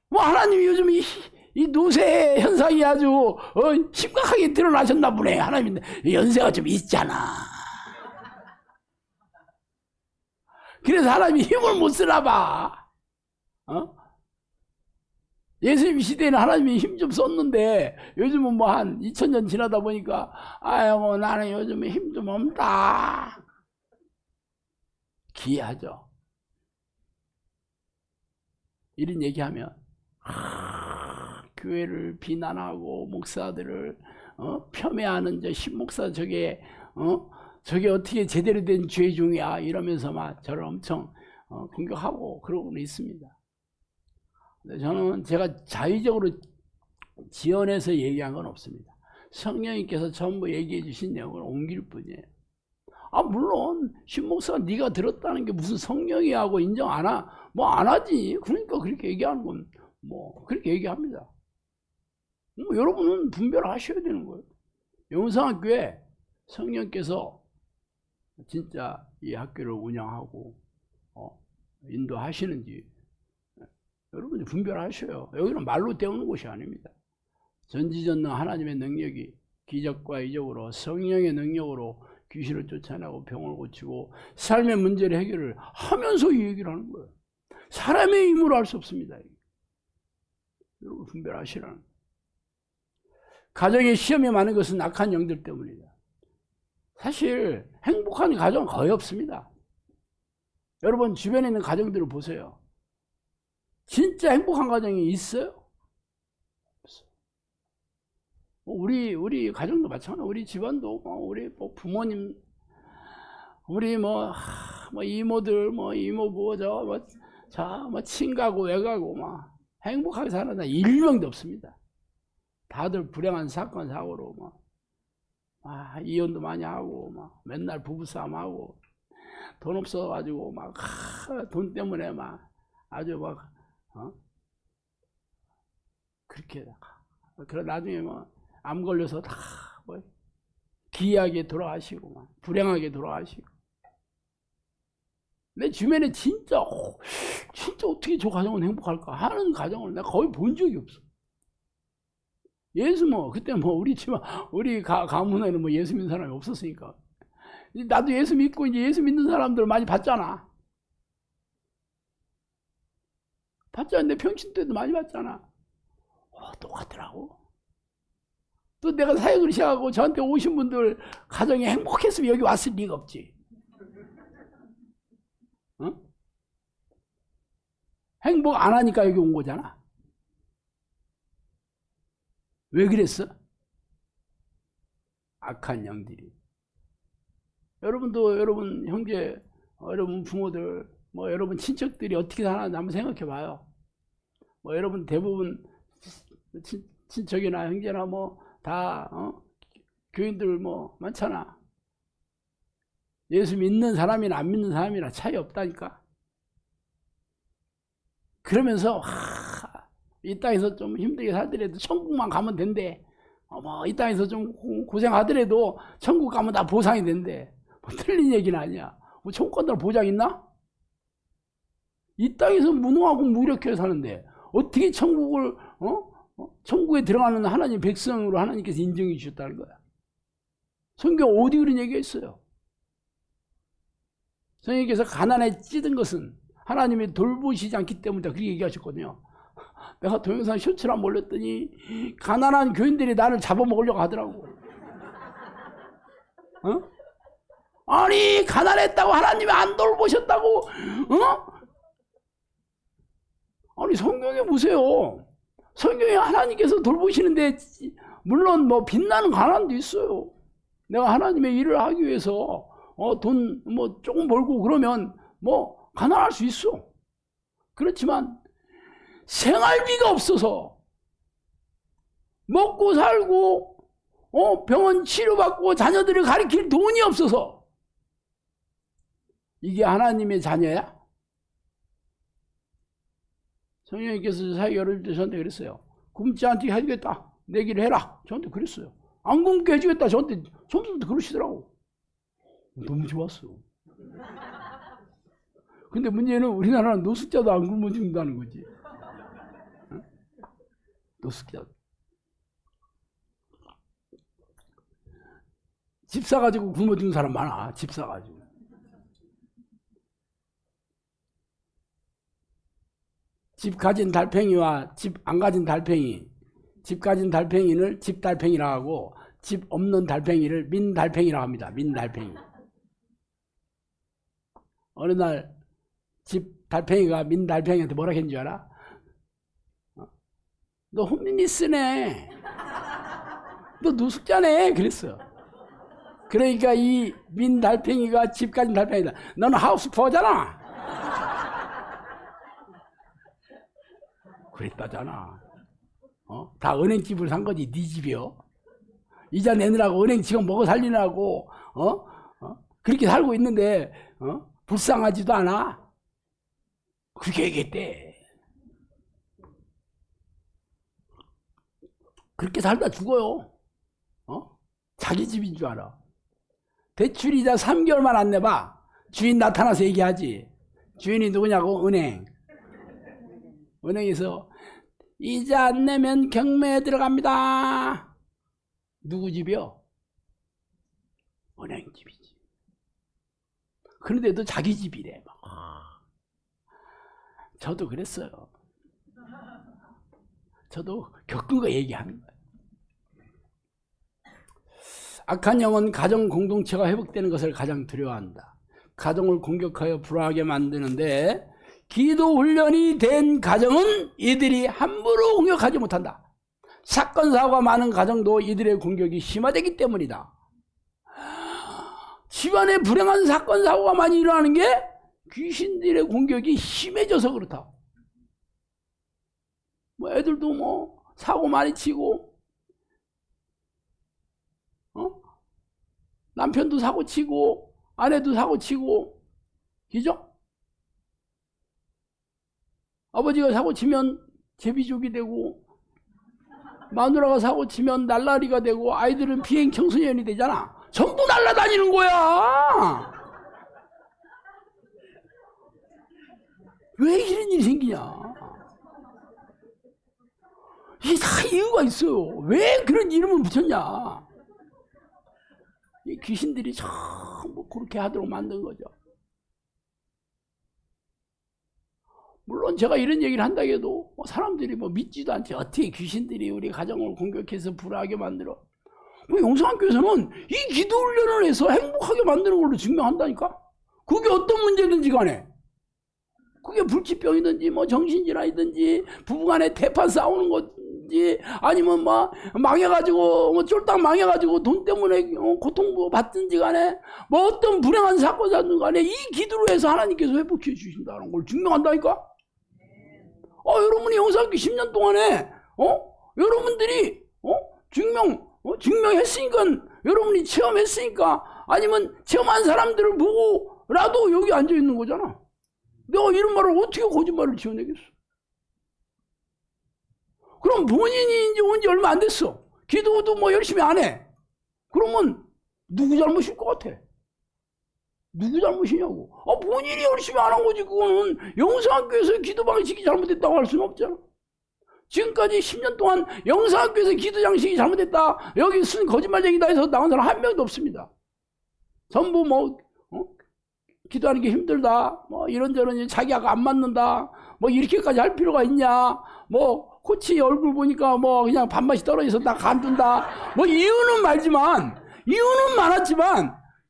뭐 하나님이 요즘 이 노세 현상이 아주 심각하게 드러나셨나 보네. 하나님 연세가 좀 있잖아. 그래서 하나님이 힘을 못 쓰나 봐. 예수님 시대에는 하나님이 힘 좀 썼는데 요즘은 뭐 한 2000년 지나다 보니까 뭐 나는 요즘에 힘 좀 없다. 기이하죠. 이런 얘기하면 교회를 비난하고 목사들을 폄훼하는 저 신목사 저게 어떻게 제대로 된 죄종이야 이러면서 막 저를 엄청 공격하고 그러고는 있습니다. 근데 저는 제가 자의적으로 지어내서 얘기한 건 없습니다. 성령님께서 전부 얘기해 주신 내용을 옮길 뿐이에요. 물론 신목사가 네가 들었다는 게 무슨 성령이 하고 인정 안 하지. 그러니까 그렇게 얘기하는 건 그렇게 얘기합니다. 여러분은 분별하셔야 되는 거예요. 영상학교에 성령께서 진짜 이 학교를 운영하고 인도하시는지 여러분이 분별하셔요. 여기는 말로 때우는 곳이 아닙니다. 전지전능 하나님의 능력이 기적과 이적으로 성령의 능력으로 귀신을 쫓아내고 병을 고치고 삶의 문제를 해결을 하면서 이 얘기를 하는 거예요. 사람의 힘으로 할 수 없습니다. 여러분 분별하시라는 거예요. 가정에 시험이 많은 것은 악한 영들 때문이다. 사실 행복한 가정은 거의 없습니다. 여러분 주변에 있는 가정들을 보세요. 진짜 행복한 가정이 있어요? 없어요. 우리 가정도 마찬가지예요. 우리 집안도 우리 부모님, 우리 이모들, 이모부, 친가고 외가고 행복하게 사는 사람 일명도 없습니다. 다들 불행한 사건 사고로 이혼도 많이 하고 맨날 부부싸움하고 돈 없어가지고 돈 때문에 아주 그렇게 그래 나중에 암 걸려서 다 기이하게 돌아가시고 불행하게 돌아가시고. 내 주변에 진짜 어떻게 저 가정은 행복할까 하는 가정을 내가 거의 본 적이 없어. 예수 그때 우리 집안 우리 가문에는 예수 믿는 사람이 없었으니까. 나도 예수 믿고 이제 예수 믿는 사람들 많이 봤잖아. 봤잖아. 평신 때도 많이 봤잖아. 똑같더라고. 또 내가 사역을 시작하고 저한테 오신 분들 가정이 행복했으면 여기 왔을 리가 없지. 행복 안 하니까 여기 온 거잖아. 왜 그랬어? 악한 영들이. 여러분도 여러분 형제, 여러분 부모들, 여러분 친척들이 어떻게 사는지 한번 생각해 봐요. 여러분 대부분 친척이나 형제나 다 교인들 많잖아. 예수 믿는 사람이나 안 믿는 사람이나 차이 없다니까. 그러면서 이 땅에서 좀 힘들게 살더라도 천국만 가면 된대. 뭐 이 땅에서 좀 고생하더라도 천국 가면 다 보상이 된대. 뭐 틀린 얘기는 아니야. 뭐 천국 간다는 보장 있나? 이 땅에서 무능하고 무력해 사는데 어떻게 천국을 천국에 들어가는 하나님 백성으로 하나님께서 인정해 주셨다는 거야. 성경 어디 그런 얘기가 있어요? 성령께서 가난에 찌든 것은 하나님이 돌보시지 않기 때문이다. 그렇게 얘기하셨거든요. 내가 동영상 쇼츠를 한번 올렸더니 가난한 교인들이 나를 잡아먹으려고 하더라고. 아니 가난했다고 하나님이 안 돌보셨다고 아니 성경에 보세요. 성경에 하나님께서 돌보시는데 물론 뭐 빛나는 가난도 있어요. 내가 하나님의 일을 하기 위해서 돈 뭐 조금 벌고 그러면 뭐 가난할 수 있어. 그렇지만 생활비가 없어서 먹고 살고 병원 치료받고 자녀들을 가르칠 돈이 없어서 이게 하나님의 자녀야? 성령님께서 사회 열을 때 저한테 그랬어요. 굶지 않게 해주겠다. 내기를 해라. 저한테 그랬어요. 안 굶게 해주겠다. 저한테 처음부터 그러시더라고. 너무 좋았어. 근데 문제는 우리나라는 노숙자도 안 굶어 죽는다는 거지. 노숙자. 집 사가지고 굶어 죽는 사람 많아. 집 사가지고. 집 가진 달팽이와 집 안 가진 달팽이. 집 가진 달팽이를 집달팽이라고 하고 집 없는 달팽이를 민달팽이라고 합니다. 민달팽이. 어느 날 집 달팽이가 민달팽이한테 뭐라 했는 줄 알아? 너 홈리스네. 너 노숙자네. 그랬어. 그러니까 이 민달팽이가 집 가진 달팽이다. 너는 하우스푸어잖아. 그랬다잖아. 다 은행집을 산 거지. 네 집이요. 이자 내느라고 은행 지금 먹어 살리느라고 그렇게 살고 있는데 불쌍하지도 않아. 그렇게 얘기했대. 그렇게 살다 죽어요. 자기 집인 줄 알아. 대출이자 3개월만 안 내봐. 주인 나타나서 얘기하지. 주인이 누구냐고? 은행. 은행에서 이자 안 내면 경매에 들어갑니다. 누구 집이요? 은행 집이지. 그런데도 자기 집이래. 저도 그랬어요. 저도 겪은 거 얘기하는 거예요. 악한 영은 가정 공동체가 회복되는 것을 가장 두려워한다. 가정을 공격하여 불화하게 만드는데 기도 훈련이 된 가정은 이들이 함부로 공격하지 못한다. 사건 사고가 많은 가정도 이들의 공격이 심화되기 때문이다. 집안에 불행한 사건 사고가 많이 일어나는 게 귀신들의 공격이 심해져서 그렇다. 뭐 애들도 뭐 사고 많이 치고 남편도 사고 치고 아내도 사고 치고 그죠? 아버지가 사고 치면 제비족이 되고 마누라가 사고 치면 날라리가 되고 아이들은 비행 청소년이 되잖아. 전부 날라다니는 거야. 왜 이런 일이 생기냐? 이게 다 이유가 있어요. 왜 그런 이름을 붙였냐? 이 귀신들이 전부 그렇게 하도록 만든 거죠. 물론 제가 이런 얘기를 한다 해도 사람들이 뭐 믿지도 않지. 어떻게 귀신들이 우리 가정을 공격해서 불화하게 만들어? 영성학교에서는 이 기도 훈련을 해서 행복하게 만드는 걸로 증명한다니까? 그게 어떤 문제든지 간에. 그게 불치병이든지 뭐 정신질환이든지 부부간에 대판 싸우는 건지 아니면 뭐 망해가지고 뭐 쫄딱 망해가지고 돈 때문에 고통 받든지 간에 뭐 어떤 불행한 사건 사든 간에 이 기도로 해서 하나님께서 회복해 주신다는 걸 증명한다니까? 여러분이 영성학교 10년 동안에 여러분들이 증명했으니까 여러분이 체험했으니까 아니면 체험한 사람들을 보고라도 여기 앉아 있는 거잖아. 내가 이런 말을 어떻게 거짓말을 지어내겠어? 그럼 본인이 이제 온 지 얼마 안 됐어. 기도도 뭐 열심히 안 해. 그러면 누구 잘못일 것 같아? 누구 잘못이냐고. 본인이 열심히 안 한 거지. 그거는 영성학교에서 기도 방식이 잘못됐다고 할 수는 없잖아. 지금까지 10년 동안 영성학교에서 기도 장식이 잘못됐다, 여기 순 거짓말쟁이다 해서 나온 사람 한 명도 없습니다. 전부 뭐 기도하는 게 힘들다, 뭐 이런저런 자기하고 안 맞는다, 뭐 이렇게까지 할 필요가 있냐, 뭐 코치 얼굴 보니까 뭐 그냥 밥맛이 떨어져서 나 간둔다, 뭐 이유는 많았지만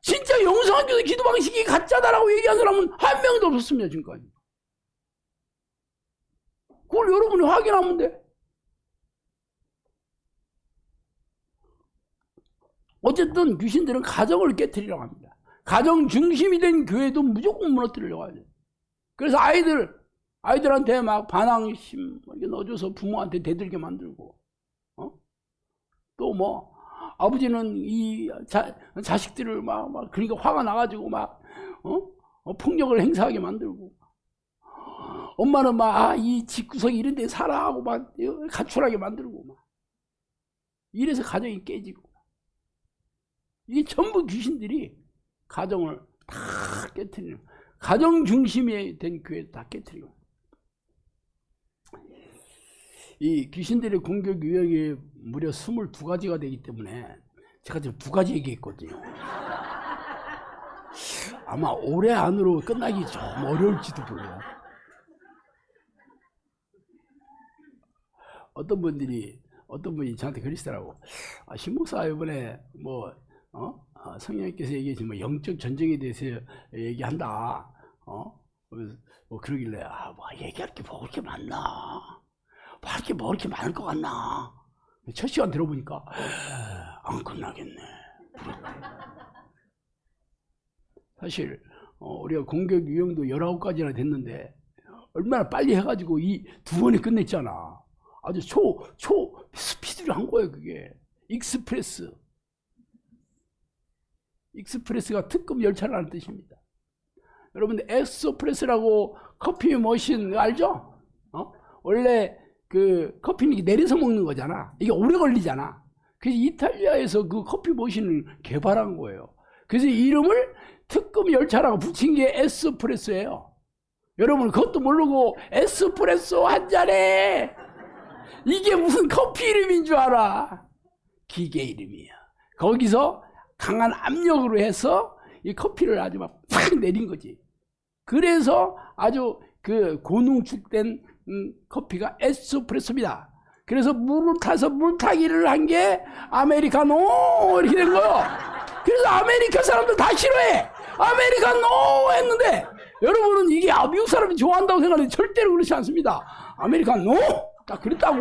진짜 영성학교에서 기도 방식이 가짜다라고 얘기한 사람은 한 명도 없었습니다. 지금까지. 그걸 여러분이 확인하면 돼. 어쨌든 귀신들은 가정을 깨트리려고 합니다. 가정 중심이 된 교회도 무조건 무너뜨리려고 하죠. 그래서 아이들한테 막 반항심 이렇게 넣어줘서 부모한테 대들게 만들고, 또 뭐 아버지는 이 자식들을 막 그러니까 화가 나가지고 막 폭력을 행사하게 만들고, 엄마는 막 이 집구석이 이런 데 살아 하고 막 가출하게 만들고, 막 이래서 가정이 깨지고, 이게 전부 귀신들이 가정을 다 깨트리는, 가정 중심이 된 교회를 다 깨트리고. 이 귀신들의 공격 유형이 무려 22가지가 되기 때문에 제가 지금 2가지 얘기했거든요. 아마 올해 안으로 끝나기 좀 어려울지도 몰라요. 어떤 분이 저한테 그러시더라고. 신목사 이번에 뭐 성령님께서 얘기하신 뭐 영적 전쟁에 대해서 얘기한다. 뭐 그러길래 뭐 얘기할 게 뭐 그렇게 많나? 할 게 뭐 그렇게 많을 것 같나? 첫 시간 들어보니까 안 끝나겠네. 사실 우리가 공격 유형도 19가지나 됐는데 얼마나 빨리 해가지고 이 2번에 끝냈잖아. 아주 초 스피드로 한 거예요. 그게 익스프레스가 특급 열차라는 뜻입니다. 여러분들 엑스프레스라고 커피 머신 알죠? 원래 그 커피는 내려서 먹는 거잖아. 이게 오래 걸리잖아. 그래서 이탈리아에서 그 커피 머신을 개발한 거예요. 그래서 이름을 특급 열차라고 붙인 게 에스프레소예요. 여러분 그것도 모르고 에스프레소 한 잔에, 이게 무슨 커피 이름인 줄 알아? 기계 이름이야. 거기서 강한 압력으로 해서 이 커피를 아주 막 팍 내린 거지. 그래서 아주 그 고농축된 커피가 에스프레소입니다. 그래서 물을 타서 물타기를 한 게 아메리카노 이렇게 된 거예요. 그래서 아메리카 사람들 다 싫어해. 아메리카노 했는데, 여러분은 이게 미국 사람이 좋아한다고 생각하는데 절대로 그렇지 않습니다. 아메리카노? 딱 그랬다고.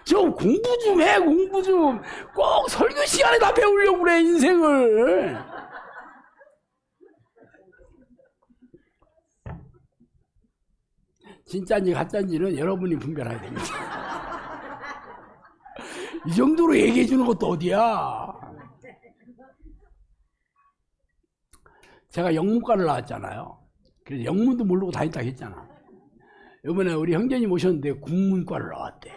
좀 공부 좀 해. 공부 좀. 꼭 설교 시간에 다 배우려고 그래, 인생을. 진짜인지 가짜인지는 여러분이 분별해야 됩니다. 이 정도로 얘기해 주는 것도 어디야. 제가 영문과를 나왔잖아요. 그래서 영문도 모르고 다녔다고 했잖아. 이번에 우리 형제님 오셨는데 국문과를 나왔대.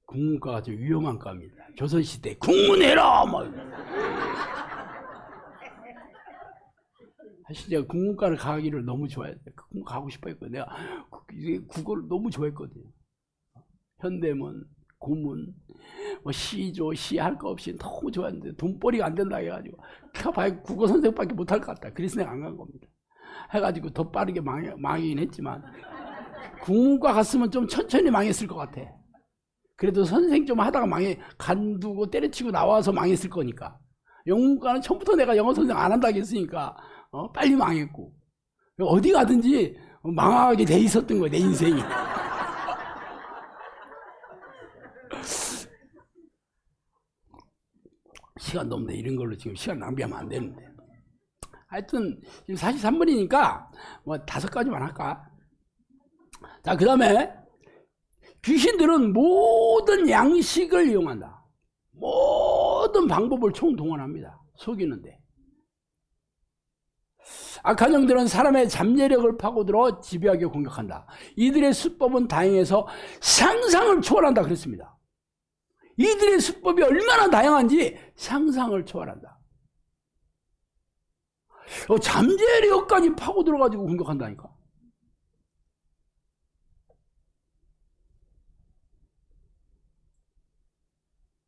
국문과가 아주 위험한 과입니다. 조선시대 국문해라! 막. 사실 제가 국문과를 가기를 너무 좋아했어요. 국문 가고 싶어 했거든요. 내가 국어를 너무 좋아했거든요. 현대문, 고문, 뭐 시조, 시할 거 없이 너무 좋아했는데 돈벌이가 안 된다 해가지고 국어 선생밖에 못할 것 같다. 그래서 내가 안 간 겁니다. 해가지고 더 빠르게 망하긴 했지만, 국문과 갔으면 좀 천천히 망했을 것 같아. 그래도 선생 좀 하다가 간두고 때려치고 나와서 망했을 거니까. 영문과는 처음부터 내가 영어 선생 안 한다고 했으니까 빨리 망했고, 어디 가든지 망하게 돼 있었던 거야, 내 인생이. 시간 넘네. 이런 걸로 지금 시간 낭비하면 안 되는데. 하여튼 지금 43분이니까 뭐 5가지만 할까? 자, 그 다음에 귀신들은 모든 양식을 이용한다. 모든 방법을 총동원합니다. 속이는데. 악한 영들은 사람의 잠재력을 파고들어 집요하게 공격한다. 이들의 수법은 다양해서 상상을 초월한다 그랬습니다. 이들의 수법이 얼마나 다양한지 상상을 초월한다. 잠재력까지 파고들어가지고 공격한다니까.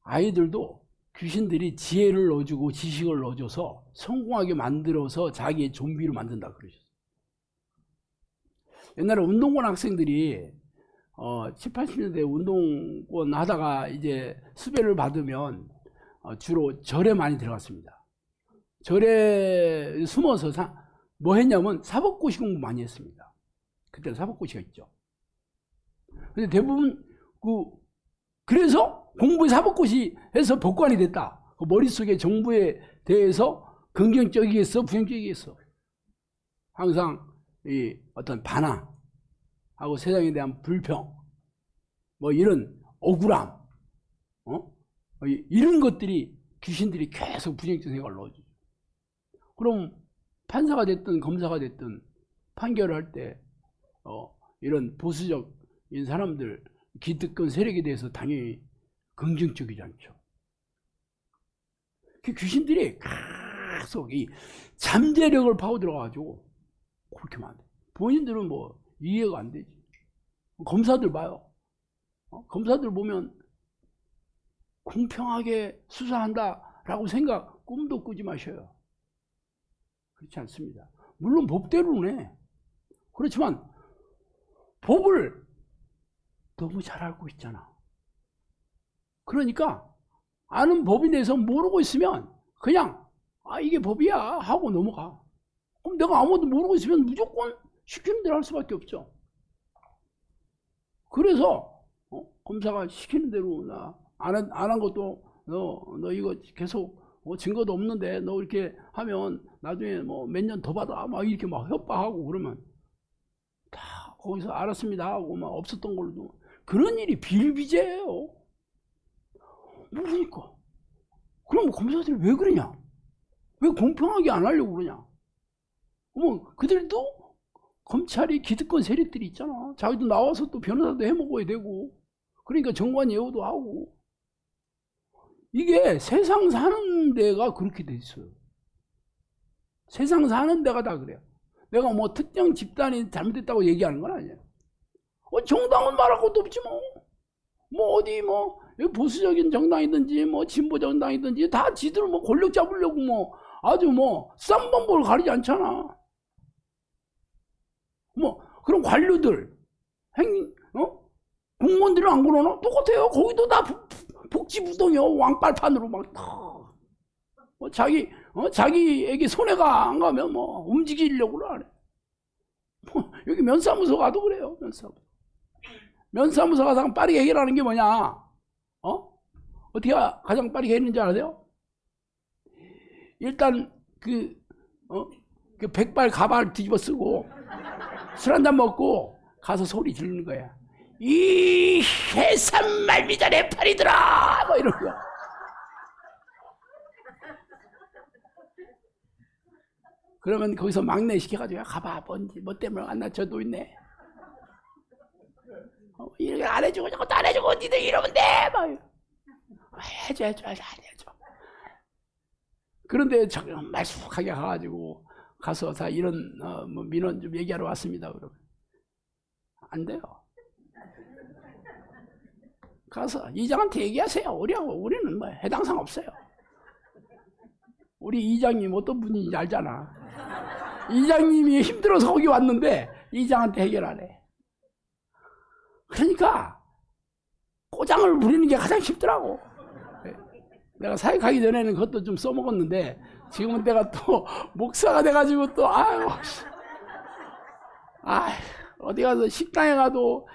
아이들도 귀신들이 지혜를 넣어주고 지식을 넣어줘서 성공하게 만들어서 자기의 좀비로 만든다 그러셨어요. 옛날에 운동권 학생들이 7, 80년대 운동권 하다가 이제 수배를 받으면 주로 절에 많이 들어갔습니다. 절에 숨어서 뭐 했냐면 사법고시 공부 많이 했습니다. 그때는 사법고시가 있죠. 근데 대부분 그래서 공부에 사법고시 해서 법관이 됐다. 그 머릿속에 정부에 대해서 긍정적이겠어, 부정적이겠어. 항상 이 어떤 반항하고 세상에 대한 불평, 뭐 이런 억울함, 이런 것들이 귀신들이 계속 부정적 생각을 넣어주죠. 그럼 판사가 됐든 검사가 됐든 판결을 할 때 이런 보수적인 사람들, 기득권 세력에 대해서 당연히 긍정적이지 않죠. 그 귀신들이 계속 이 잠재력을 파고들어가지고 그렇게 만들. 본인들은 뭐 이해가 안 되지. 검사들 봐요. 검사들 보면 공평하게 수사한다라고 생각 꿈도 꾸지 마셔요. 그렇지 않습니다. 물론 법대로는 해. 그렇지만 법을 너무 잘 알고 있잖아. 그러니까 아는 법에 대해서 모르고 있으면 그냥 이게 법이야 하고 넘어가. 그럼 내가 아무것도 모르고 있으면 무조건 시키는 대로 할 수밖에 없죠. 그래서 검사가 시키는 대로 안 한 것도 너 이거 계속 증거도 없는데 너 이렇게 하면 나중에 뭐 몇 년 더 받아 막 이렇게 막 협박하고 그러면 다 거기서 알았습니다 하고 막 없었던 걸로도 그런 일이 비일비재해요. 모르니까. 그럼 검사들이 왜 그러냐? 왜 공평하게 안 하려고 그러냐? 그들도 검찰이 기득권 세력들이 있잖아. 자기도 나와서 또 변호사도 해먹어야 되고, 그러니까 정관 예우도 하고. 이게 세상 사는 데가 그렇게 돼 있어요. 세상 사는 데가 다 그래요. 내가 뭐 특정 집단이 잘못됐다고 얘기하는 건 아니에요. 정당은 말할 것도 없지 뭐. 어디 보수적인 정당이든지 진보 정당이든지 다 지들 권력 잡으려고 아주 쌈방법을 가리지 않잖아. 그럼 관료들 공무원들은 안 그러나? 똑같아요. 거기도 다 복지부동이요. 왕빨판으로 자기에게 손해가 안 가면 움직이려고 그래. 여기 면사무소 가도 그래요. 면사무소가 가장 빠르게 해결하는 게 뭐냐? 어떻게 가장 빠르게 했는지 아세요? 일단 그 백발 가발 뒤집어 쓰고 술 한잔 먹고 가서 소리 지르는 거야. 이 해산 말미잘의 팔이더라! 이런 거. 그러면 거기서 막내 시켜가지고 가봐 뭐 때문에 안 낮춰도 있네. 이렇게 안 해주고 저것도 안 해주고 니들 이러면 돼! 해줘 안 해줘. 그런데 말쑥하게 가가지고 가서 다 이런 민원 좀 얘기하러 왔습니다. 그러면 안 돼요. 가서 이장한테 얘기하세요. 우리는 해당상 없어요. 우리 이장님 어떤 분인지 알잖아. 이장님이 힘들어서 거기 왔는데 이장한테 해결하래. 그러니까 꼬장을 부리는 게 가장 쉽더라고. 내가 사역하기 전에는 그것도 좀 써먹었는데 지금은 내가 또 목사가 돼가지고 또 어디 가서 식당에 가도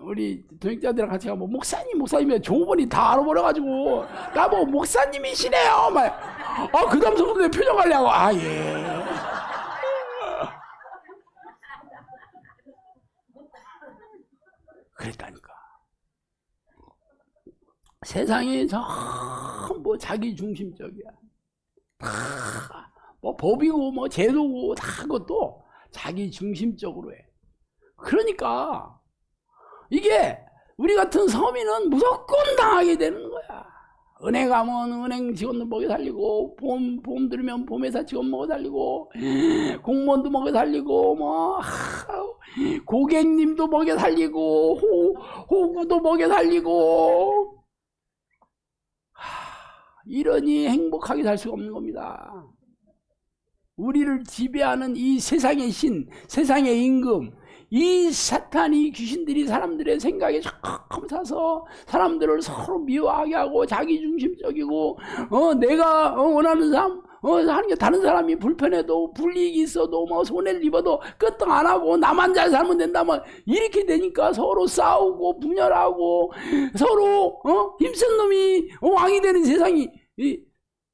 우리 동역자들이랑 같이 가면 목사님이 종업원이 다 알아버려가지고 나보고 목사님이시네요. 그 다음부터 내 표정 하려고 예. 그랬다니까. 세상이 전부 자기 중심적이야. 뭐 법이고 뭐 제도고 다 그것도 자기 중심적으로 해. 그러니까 이게 우리 같은 서민은 무조건 당하게 되는 거야. 은행 가면 은행 직원도 먹여 살리고, 보험 들으면 보험회사 직원 먹여 살리고, 공무원도 먹여 살리고, 고객님도 먹여 살리고, 호구도 먹여 살리고, 이러니 행복하게 살 수가 없는 겁니다. 우리를 지배하는 이 세상의 신, 세상의 임금, 이 사탄이 귀신들이 사람들의 생각에 조금 사서 사람들을 서로 미워하게 하고 자기중심적이고 내가 원하는 삶 하는 게 다른 사람이 불편해도 불이익이 있어도 뭐 손해를 입어도 끄떡 안 하고 나만 잘 살면 된다 뭐 이렇게 되니까 서로 싸우고 분열하고 서로 힘센 놈이 왕이 되는 세상이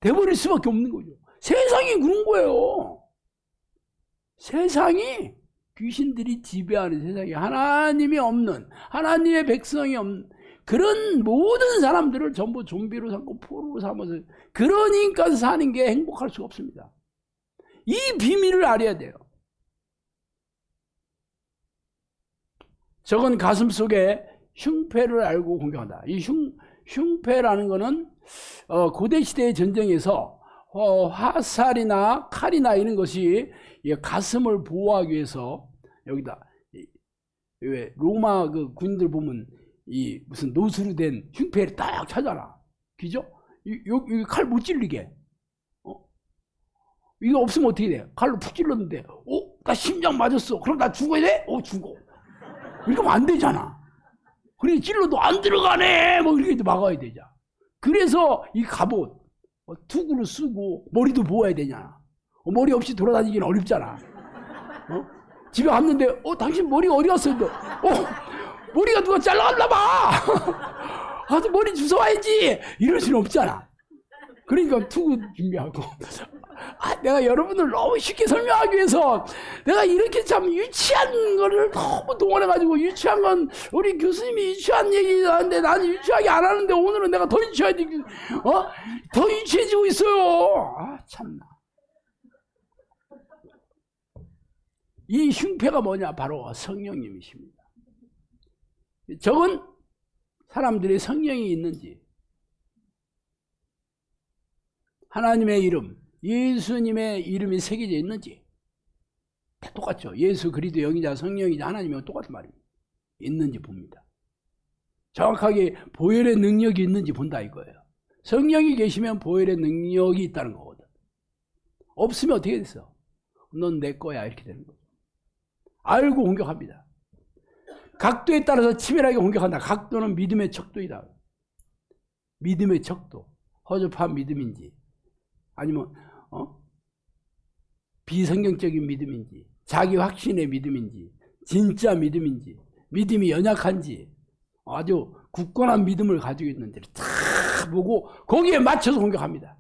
돼버릴 수밖에 없는 거죠. 세상이 그런 거예요. 세상이 귀신들이 지배하는 세상이 하나님이 없는, 하나님의 백성이 없는 그런 모든 사람들을 전부 좀비로 삼고 포로로 삼아서 그러니까 사는 게 행복할 수가 없습니다. 이 비밀을 알아야 돼요. 저건 가슴 속에 흉패를 알고 공격한다. 이 흉패라는 거는 고대 시대의 전쟁에서 화살이나 칼이나 이런 것이 가슴을 보호하기 위해서 여기다 왜 로마 그 군인들 보면 이 무슨 노수로 된 흉패를 딱 찾아라. 그죠? 여기 칼 못 찔리게. 이거 없으면 어떻게 돼? 칼로 푹 찔렀는데, 나 심장 맞았어. 그럼 나 죽어야 돼? 죽어. 이러면 안 되잖아. 그래 찔러도 안 들어가네. 뭐 이렇게 막아야 되잖아. 그래서 이 갑옷 투구로 쓰고 머리도 보호해야 되냐. 머리 없이 돌아다니기는 어렵잖아. 집에 갔는데 당신 머리가 어디 갔어? 머리가 누가 잘라갔나 봐. 머리 주워와야지. 이럴 수는 없잖아. 그러니까 투구 준비하고. 내가 여러분들 너무 쉽게 설명하기 위해서 내가 이렇게 참 유치한 거를 너무 동원해가지고 유치한 건 우리 교수님이 유치한 얘기 하는데 나는 유치하게 안 하는데 오늘은 내가 더 유치하지 더 유치해지고 있어요. 참나. 이 흉패가 뭐냐? 바로 성령님이십니다. 저건 사람들의 성령이 있는지 하나님의 이름 예수님의 이름이 새겨져 있는지 다 똑같죠. 예수 그리스도 영이자 성령이자 하나님이 똑같은 말입니다. 있는지 봅니다. 정확하게 보혈의 능력이 있는지 본다 이거예요. 성령이 계시면 보혈의 능력이 있다는 거거든. 없으면 어떻게 됐어? 넌 내 거야 이렇게 되는 거죠. 알고 공격합니다. 각도에 따라서 치밀하게 공격한다. 각도는 믿음의 척도이다. 믿음의 척도. 허접한 믿음인지 아니면 비성경적인 믿음인지 자기 확신의 믿음인지 진짜 믿음인지 믿음이 연약한지 아주 굳건한 믿음을 가지고 있는지를 다 보고 거기에 맞춰서 공격합니다.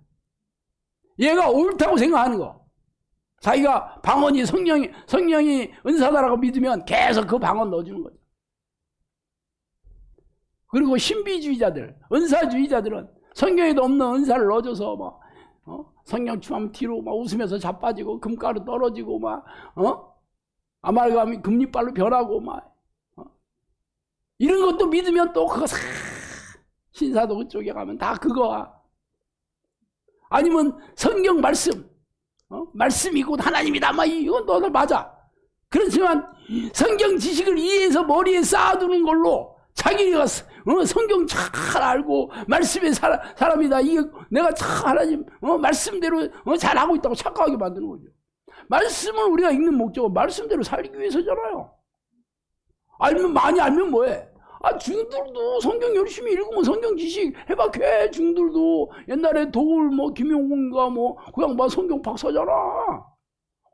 얘가 옳다고 생각하는 거 자기가 방언이 성령이 은사다라고 믿으면 계속 그 방언 넣어주는 거죠. 그리고 신비주의자들 은사주의자들은 성경에도 없는 은사를 넣어줘서 막 성령 충만 뒤로 막 웃으면서 자빠지고 금가루 떨어지고 막 아말감이 금리빨로 변하고 막 이런 것도 믿으면 또 그거 싹 신사도 그쪽에 가면 다 그거야. 아니면 성경 말씀 말씀이 곧 하나님이다 막 이건 너들 맞아. 그렇지만 성경 지식을 이해해서 머리에 쌓아두는 걸로 자기가 성경 잘 알고 말씀의 사람이다. 이게 내가 잘 하나님 말씀대로 잘하고 있다고 착각하게 만드는 거죠. 말씀을 우리가 읽는 목적은 말씀대로 살기 위해서잖아요. 많이 알면 뭐해? 중들도 성경 열심히 읽으면 성경 지식 해박해. 중들도 옛날에 도울 김용훈가 그 양반 성경 박사잖아.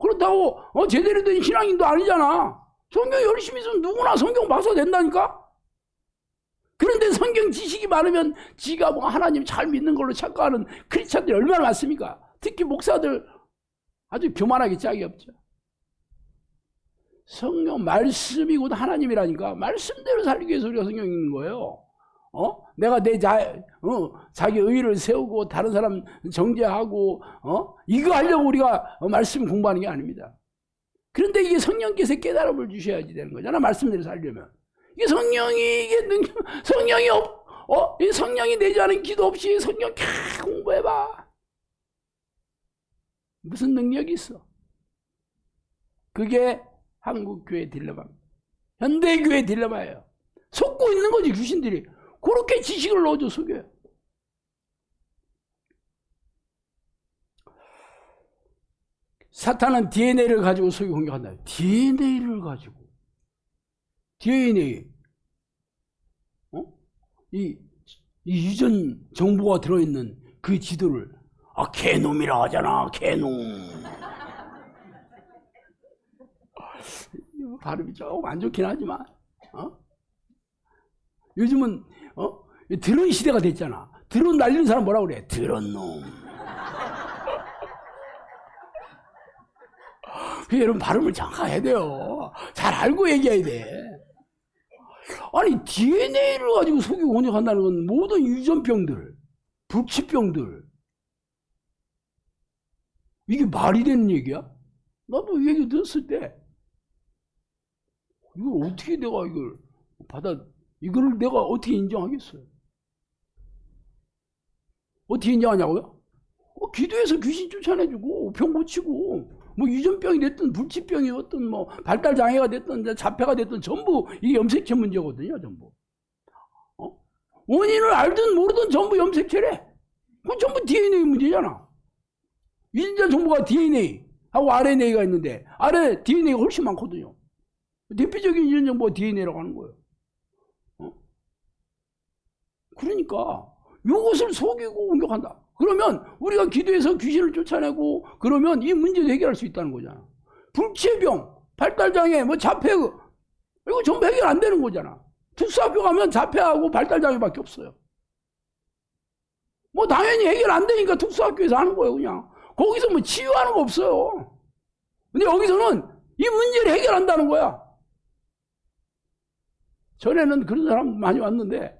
그렇다고 제대로 된 신앙인도 아니잖아. 성경 열심히 있으면 누구나 성경 박사 된다니까. 그런데 성경 지식이 많으면 지가 하나님 잘 믿는 걸로 착각하는 크리스찬들이 얼마나 많습니까? 특히 목사들 아주 교만하게 짝이 없죠. 성경 말씀이 곧 하나님이라니까 말씀대로 살기 위해서 우리가 성경 읽는 거예요. 내가 자기 의의를 세우고 다른 사람 정죄하고 이거 하려고 우리가 말씀 공부하는 게 아닙니다. 그런데 이게 성령께서 깨달음을 주셔야지 되는 거잖아. 말씀대로 살려면. 이게 성령이 이 성령이 내지 않은 기도 없이 성령 공부해봐. 무슨 능력이 있어? 그게 한국교회 딜레마입니다. 현대교회 딜레마예요. 속고 있는 거지, 귀신들이. 그렇게 지식을 넣어줘 속여요. 사탄은 DNA를 가지고 속여 공격한다. DNA를 가지고. DNA. 이 유전 정보가 들어있는 그 지도를 개놈이라 하잖아. 개놈. 발음이 조금 안 좋긴 하지만 요즘은 드론 시대가 됐잖아. 드론 날리는 사람 뭐라 그래? 드론놈. 여러분 발음을 잠깐 해야 돼요. 잘 알고 얘기해야 돼. 아니 DNA를 가지고 속이고 공격한다는 건 모든 유전병들, 불치병들, 이게 말이 되는 얘기야? 나도 이 얘기 들었을 때 이걸 어떻게 내가 이거를 내가 어떻게 인정하겠어요? 어떻게 인정하냐고요? 기도해서 귀신 쫓아내주고 병 고치고 뭐 유전병이 됐든 불치병이었든 뭐 발달장애가 됐든 자폐가 됐든 전부 이게 염색체 문제거든요. 전부 원인을 알든 모르든 전부 염색체래. 그건 전부 DNA 문제잖아. 유전자 정보가 DNA 하고 RNA가 있는데 DNA가 훨씬 많거든요. 대표적인 유전 정보가 DNA라고 하는 거예요. 그러니까 이것을 속이고 공격한다. 그러면 우리가 기도해서 귀신을 쫓아내고 그러면 이 문제도 해결할 수 있다는 거잖아. 불치병, 발달장애, 뭐 자폐 이거 전부 해결 안 되는 거잖아. 특수학교 가면 자폐하고 발달장애밖에 없어요. 뭐 당연히 해결 안 되니까 특수학교에서 하는 거예요. 그냥 거기서 뭐 치유하는 거 없어요. 근데 여기서는 이 문제를 해결한다는 거야. 전에는 그런 사람 많이 왔는데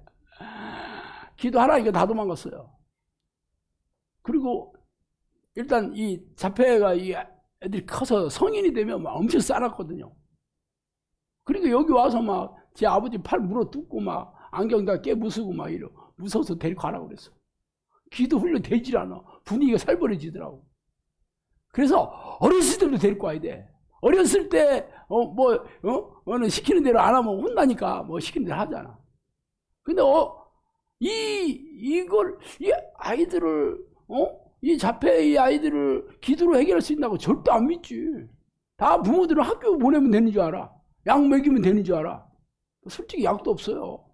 기도하라니까 다 도망갔어요. 그리고 일단 이 자폐가 이 애들이 커서 성인이 되면 막 엄청 싸놨거든요. 그러니까 여기 와서 막 제 아버지 팔 물어 뜯고 막 안경 다 깨부수고 막 이러 무서워서 데리고 가라고 그랬어. 기도 훈련 되질 않아. 분위기가 살벌해지더라고. 그래서 어렸을 때도 데리고 와야 돼. 어렸을 때 시키는 대로 안 하면 혼나니까 뭐 시키는 대로 하잖아. 근데 이 아이들을 이 자폐의 아이들을 기도로 해결할 수 있다고 절대 안 믿지. 다 부모들은 학교 보내면 되는 줄 알아. 약 먹이면 되는 줄 알아. 솔직히 약도 없어요.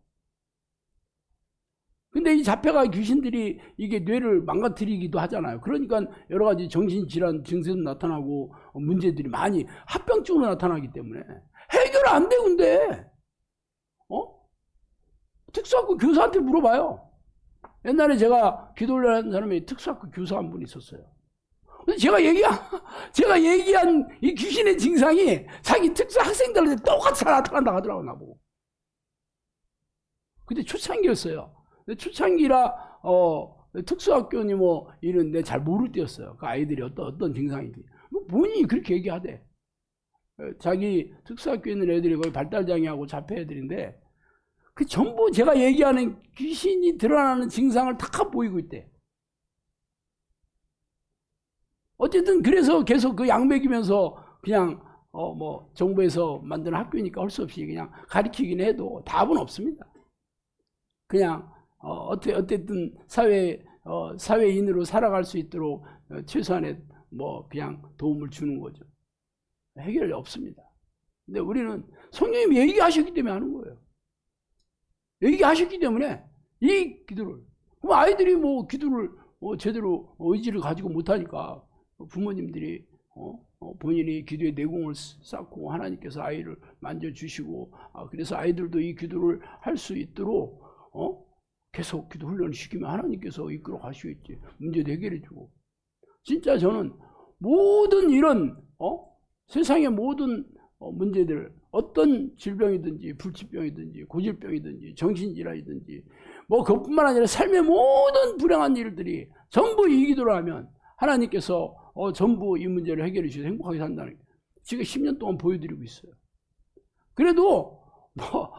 근데 이 자폐가 귀신들이 이게 뇌를 망가뜨리기도 하잖아요. 그러니까 여러 가지 정신질환 증세도 나타나고 문제들이 많이 합병증으로 나타나기 때문에 해결 안 돼. 근데 특수학교 교사한테 물어봐요. 옛날에 제가 기도를 하는 사람이 특수학교 교사 한 분 있었어요. 근데 제가 얘기한 이 귀신의 증상이 자기 특수 학생들한테 똑같이 나타난다 하더라고, 나보고. 근데 초창기였어요. 근데 초창기라, 특수학교니 뭐, 이런데 잘 모를 때였어요. 그 아이들이 어떤 증상인지. 본인이 그렇게 얘기하대. 자기 특수학교에 있는 애들이 거의 발달장애하고 자폐 애들인데, 그 전부 제가 얘기하는 귀신이 드러나는 증상을 다 보이고 있대. 어쨌든 그래서 계속 그 약 먹이면서 그냥 뭐 정부에서 만든 학교니까 할 수 없이 그냥 가르치긴 해도 답은 없습니다. 그냥 어쨌든 사회인으로 살아갈 수 있도록 최소한의 뭐 그냥 도움을 주는 거죠. 해결이 없습니다. 근데 우리는 성령님이 얘기하셨기 때문에 하는 거예요. 얘기하셨기 때문에 이 기도를. 그럼 아이들이 뭐 기도를 제대로 의지를 가지고 못하니까 부모님들이 본인이 기도의 내공을 쌓고 하나님께서 아이를 만져주시고 그래서 아이들도 이 기도를 할 수 있도록 계속 기도 훈련을 시키면 하나님께서 이끌어 가시겠지. 문제도 해결해주고. 진짜 저는 모든 이런 세상의 모든 문제들 어떤 질병이든지 불치병이든지 고질병이든지 정신질환이든지 뭐 그것뿐만 아니라 삶의 모든 불행한 일들이 전부 이 기도를 하면 하나님께서 전부 이 문제를 해결해 주셔서 행복하게 산다는 게 지금 10년 동안 보여드리고 있어요. 그래도 뭐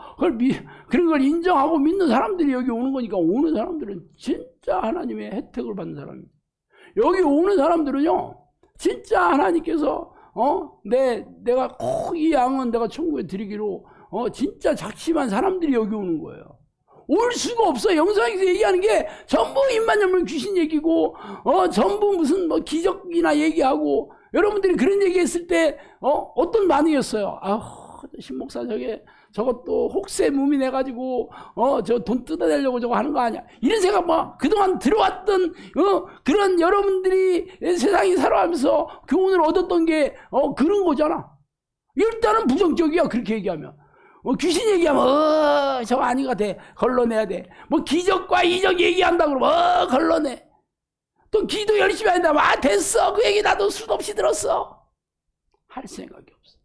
그런 걸 인정하고 믿는 사람들이 여기 오는 거니까 오는 사람들은 진짜 하나님의 혜택을 받는 사람입니다. 여기 오는 사람들은요 진짜 하나님께서 내가 꼭 이 양은 내가 천국에 드리기로 진짜 작심한 사람들이 여기 오는 거예요. 올 수가 없어. 영상에서 얘기하는 게 전부 입만 열면 귀신 얘기고 전부 무슨 뭐 기적이나 얘기하고 여러분들이 그런 얘기했을 때 어떤 반응이었어요? 신목사 저것도 혹세 무민해가지고 저 돈 뜯어내려고 저거 하는 거 아니야? 이런 생각 뭐 그동안 들어왔던 그런 여러분들이 세상에 살아가면서 교훈을 얻었던 게 그런 거잖아. 일단은 부정적이야. 그렇게 얘기하면 귀신 얘기하면 저거 아닌 것 같아. 걸러내야 돼. 뭐 기적과 이적 얘기한다 그러면 걸러내. 또 기도 열심히 한다. 됐어. 그 얘기 나도 수도 없이 들었어. 할 생각이 없어.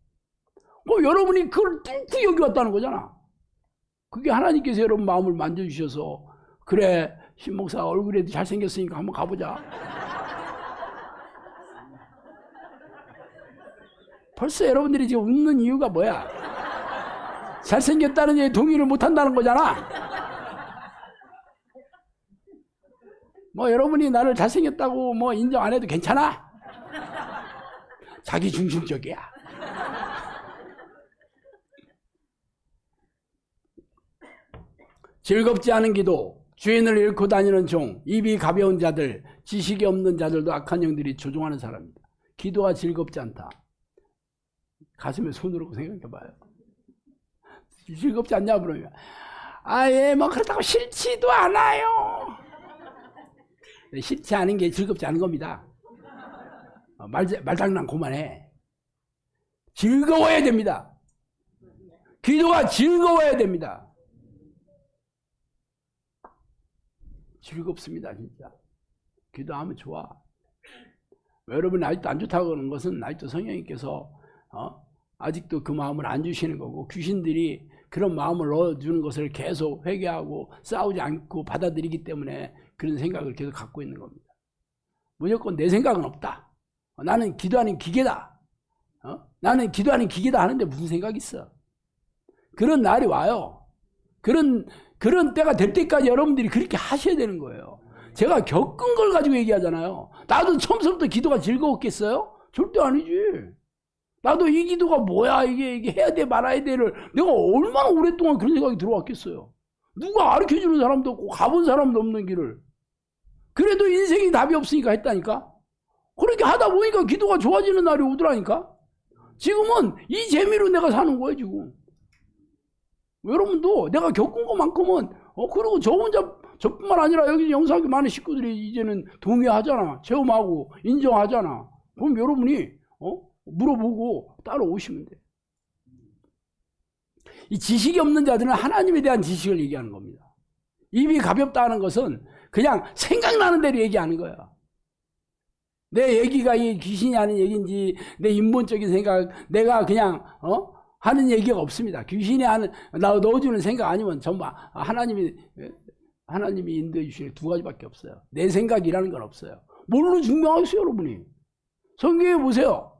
여러분이 그걸 뚫고 여기 왔다는 거잖아. 그게 하나님께서 여러분 마음을 만져주셔서 그래 신목사 얼굴에도 잘생겼으니까 한번 가보자. 벌써 여러분들이 지금 웃는 이유가 뭐야? 잘생겼다는 얘기 동의를 못한다는 거잖아. 뭐 여러분이 나를 잘생겼다고 뭐 인정 안 해도 괜찮아. 자기 중심적이야. 즐겁지 않은 기도, 주인을 잃고 다니는 종, 입이 가벼운 자들, 지식이 없는 자들도 악한 영들이 조종하는 사람입니다. 기도가 즐겁지 않다. 가슴에 손으로 생각해봐요. 즐겁지 않냐 그러면 뭐 그렇다고 싫지도 않아요. 싫지 않은 게 즐겁지 않은 겁니다. 말장난 그만해. 즐거워야 됩니다. 기도가 즐거워야 됩니다. 즐겁습니다. 진짜 기도하면 좋아. 여러분이 아직도 안 좋다고 하는 것은 아직도 성령님께서 아직도 그 마음을 안 주시는 거고 귀신들이 그런 마음을 넣어주는 것을 계속 회개하고 싸우지 않고 받아들이기 때문에 그런 생각을 계속 갖고 있는 겁니다. 무조건 내 생각은 없다. 나는 기도하는 기계다. 나는 기도하는 기계다 하는데 무슨 생각이 있어. 그런 날이 와요. 그런 때가 될 때까지 여러분들이 그렇게 하셔야 되는 거예요. 제가 겪은 걸 가지고 얘기하잖아요. 나도 처음부터 기도가 즐거웠겠어요? 절대 아니지. 나도 이 기도가 뭐야, 이게 해야 돼 말아야 돼를 내가 얼마나 오랫동안 그런 생각이 들어왔겠어요. 누가 가르쳐주는 사람도 없고 가본 사람도 없는 길을. 그래도 인생이 답이 없으니까 했다니까. 그렇게 하다 보니까 기도가 좋아지는 날이 오더라니까. 지금은 이 재미로 내가 사는 거예요 지금. 여러분도 내가 겪은 것만큼은 그리고 저 혼자 저뿐만 아니라 여기 영상에 많은 식구들이 이제는 동의하잖아. 체험하고 인정하잖아. 그럼 여러분이 물어보고 따라오시면 돼. 이 지식이 없는 자들은 하나님에 대한 지식을 얘기하는 겁니다. 입이 가볍다는 것은 그냥 생각나는 대로 얘기하는 거야. 내 얘기가 이 귀신이 하는 얘기인지 내 인본적인 생각 내가 그냥 하는 얘기가 없습니다. 귀신이 넣어주는 생각 아니면 전부 하나님이 인도해 주시는 두 가지밖에 없어요. 내 생각이라는 건 없어요. 뭘로 증명하겠어요, 여러분이? 성경에 보세요.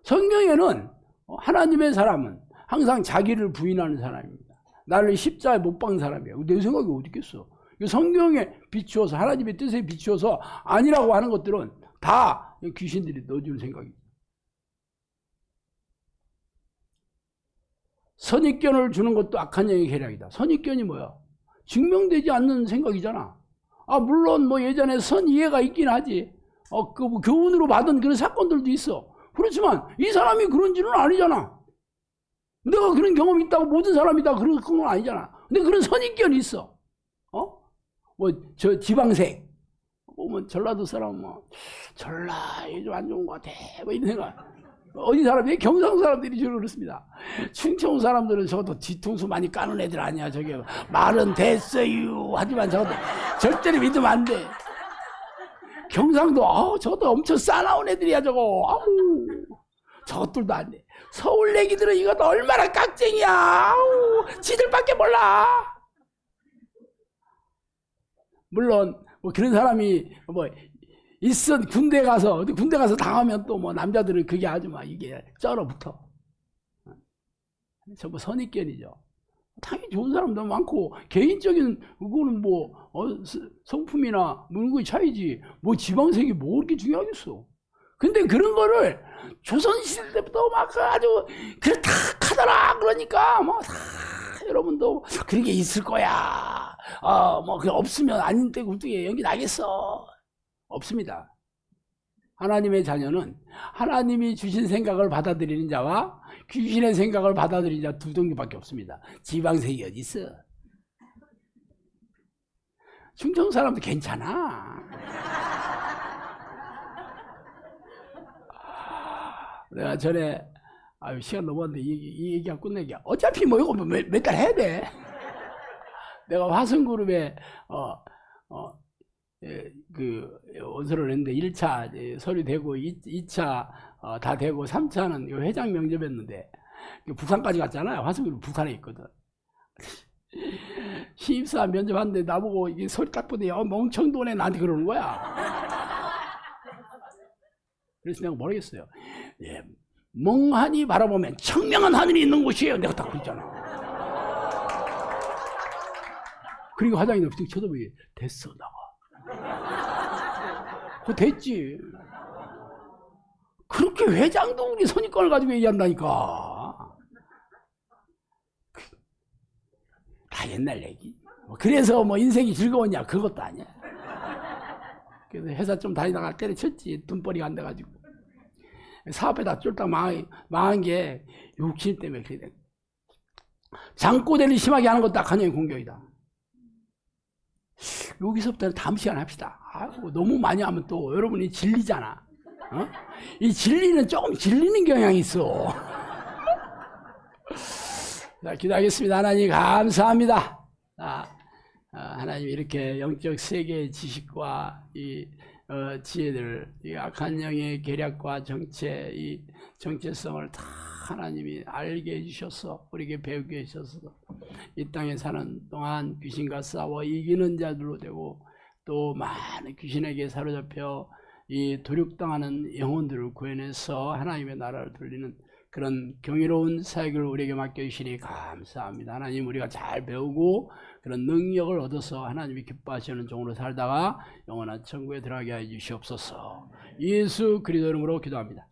성경에는 하나님의 사람은 항상 자기를 부인하는 사람입니다. 나를 십자가에 못 박은 사람이에요. 내 생각이 어디 있겠어? 성경에 비추어서 하나님의 뜻에 비추어서 아니라고 하는 것들은 다 귀신들이 넣어주는 생각입니다. 선입견을 주는 것도 악한 영의 계략이다. 선입견이 뭐야? 증명되지 않는 생각이잖아. 물론 뭐 예전에 선이해가 있긴 하지. 그 교훈으로 받은 그런 사건들도 있어. 그렇지만 이 사람이 그런지는 아니잖아. 내가 그런 경험이 있다고 모든 사람이 다 그런 건 아니잖아. 근데 그런 선입견이 있어. 저 지방색 보면 전라도 사람은 전라 이게 좀 안 좋은 것 같아. 이런 생각. 어디 사람이 경상 사람들이 주로 그렇습니다. 충청 사람들은 저것도 뒤통수 많이 까는 애들 아니야. 저게 말은 됐어요. 하지만 저것도 절대로 믿으면 안 돼. 경상도 저것도 엄청 싸나운 애들이야 저거. 저것들도 안 돼. 서울 애기들은 이것도 얼마나 깍쟁이야. 지들밖에 몰라. 물론 뭐 그런 사람이 뭐 있어. 군대 가서 당하면 또 뭐 남자들은 그게 아주 막 이게 쩔어붙어. 전부 선입견이죠. 당연히 좋은 사람도 많고 개인적인 그거는 뭐 성품이나 물건의 차이지 뭐 지방색이 뭐 그렇게 중요하겠어. 근데 그런 거를 조선시대 때부터 막 아주 그렇다 하더라. 그러니까 뭐 다 여러분도 그런 게 있을 거야. 뭐 그 없으면 아닌 때 굴뚝에 연기 나겠어. 없습니다. 하나님의 자녀는 하나님이 주신 생각을 받아들이는 자와 귀신의 생각을 받아들이는 자 두 종류밖에 없습니다. 지방색이 어디 있어? 충청 사람도 괜찮아. 내가 전에 시간 넘었는데 이 얘기가 끝내기야. 어차피 뭐 이거 몇 달 해야 돼. 내가 화성그룹에 그 원서를 냈는데 1차 서류 되고 2차 다 되고 3차는 회장 면접했는데 부산까지 갔잖아요. 화성그룹 부산에 있거든. 신입사 면접하는데 나보고 이게 서류 딱 보더니 멍청도네 나한테 그러는 거야. 그래서 내가 모르겠어요. 예, 멍하니 바라보면 청명한 하늘이 있는 곳이에요. 내가 딱 그랬잖아. 그리고 화장이 툭 쳐다보기 됐어 나가. 그거 됐지. 그렇게 회장도 우리 선입견을 가지고 얘기한다니까. 다 옛날 얘기. 그래서 뭐 인생이 즐거웠냐 그것도 아니야. 그래서 회사 좀 다니다가 때려쳤지. 돈벌이가 안 돼가지고. 사업에다 쫄딱 망한 게 욕심 때문에 그래 돼. 장꼬대를 심하게 하는 것도 딱 하나의 공격이다. 여기서부터는 다음 시간 합시다. 아이고, 너무 많이 하면 또 여러분이 질리잖아. 이 진리는 조금 질리는 경향이 있어. 자, 기도하겠습니다. 하나님 감사합니다. 하나님 이렇게 영적 세계의 지식과 이 지혜들, 이 악한 영의 계략과 이 정체성을 다 하나님이 알게 해주셔서 우리에게 배우게 해주셔서 이 땅에 사는 동안 귀신과 싸워 이기는 자들로 되고 또 많은 귀신에게 사로잡혀 이 도륙당하는 영혼들을 구해내서 하나님의 나라를 돌리는 그런 경이로운 사역을 우리에게 맡겨주시니 감사합니다. 하나님 우리가 잘 배우고 그런 능력을 얻어서 하나님이 기뻐하시는 종으로 살다가 영원한 천국에 들어가게 해 주시옵소서. 예수 그리스도 이름으로 기도합니다.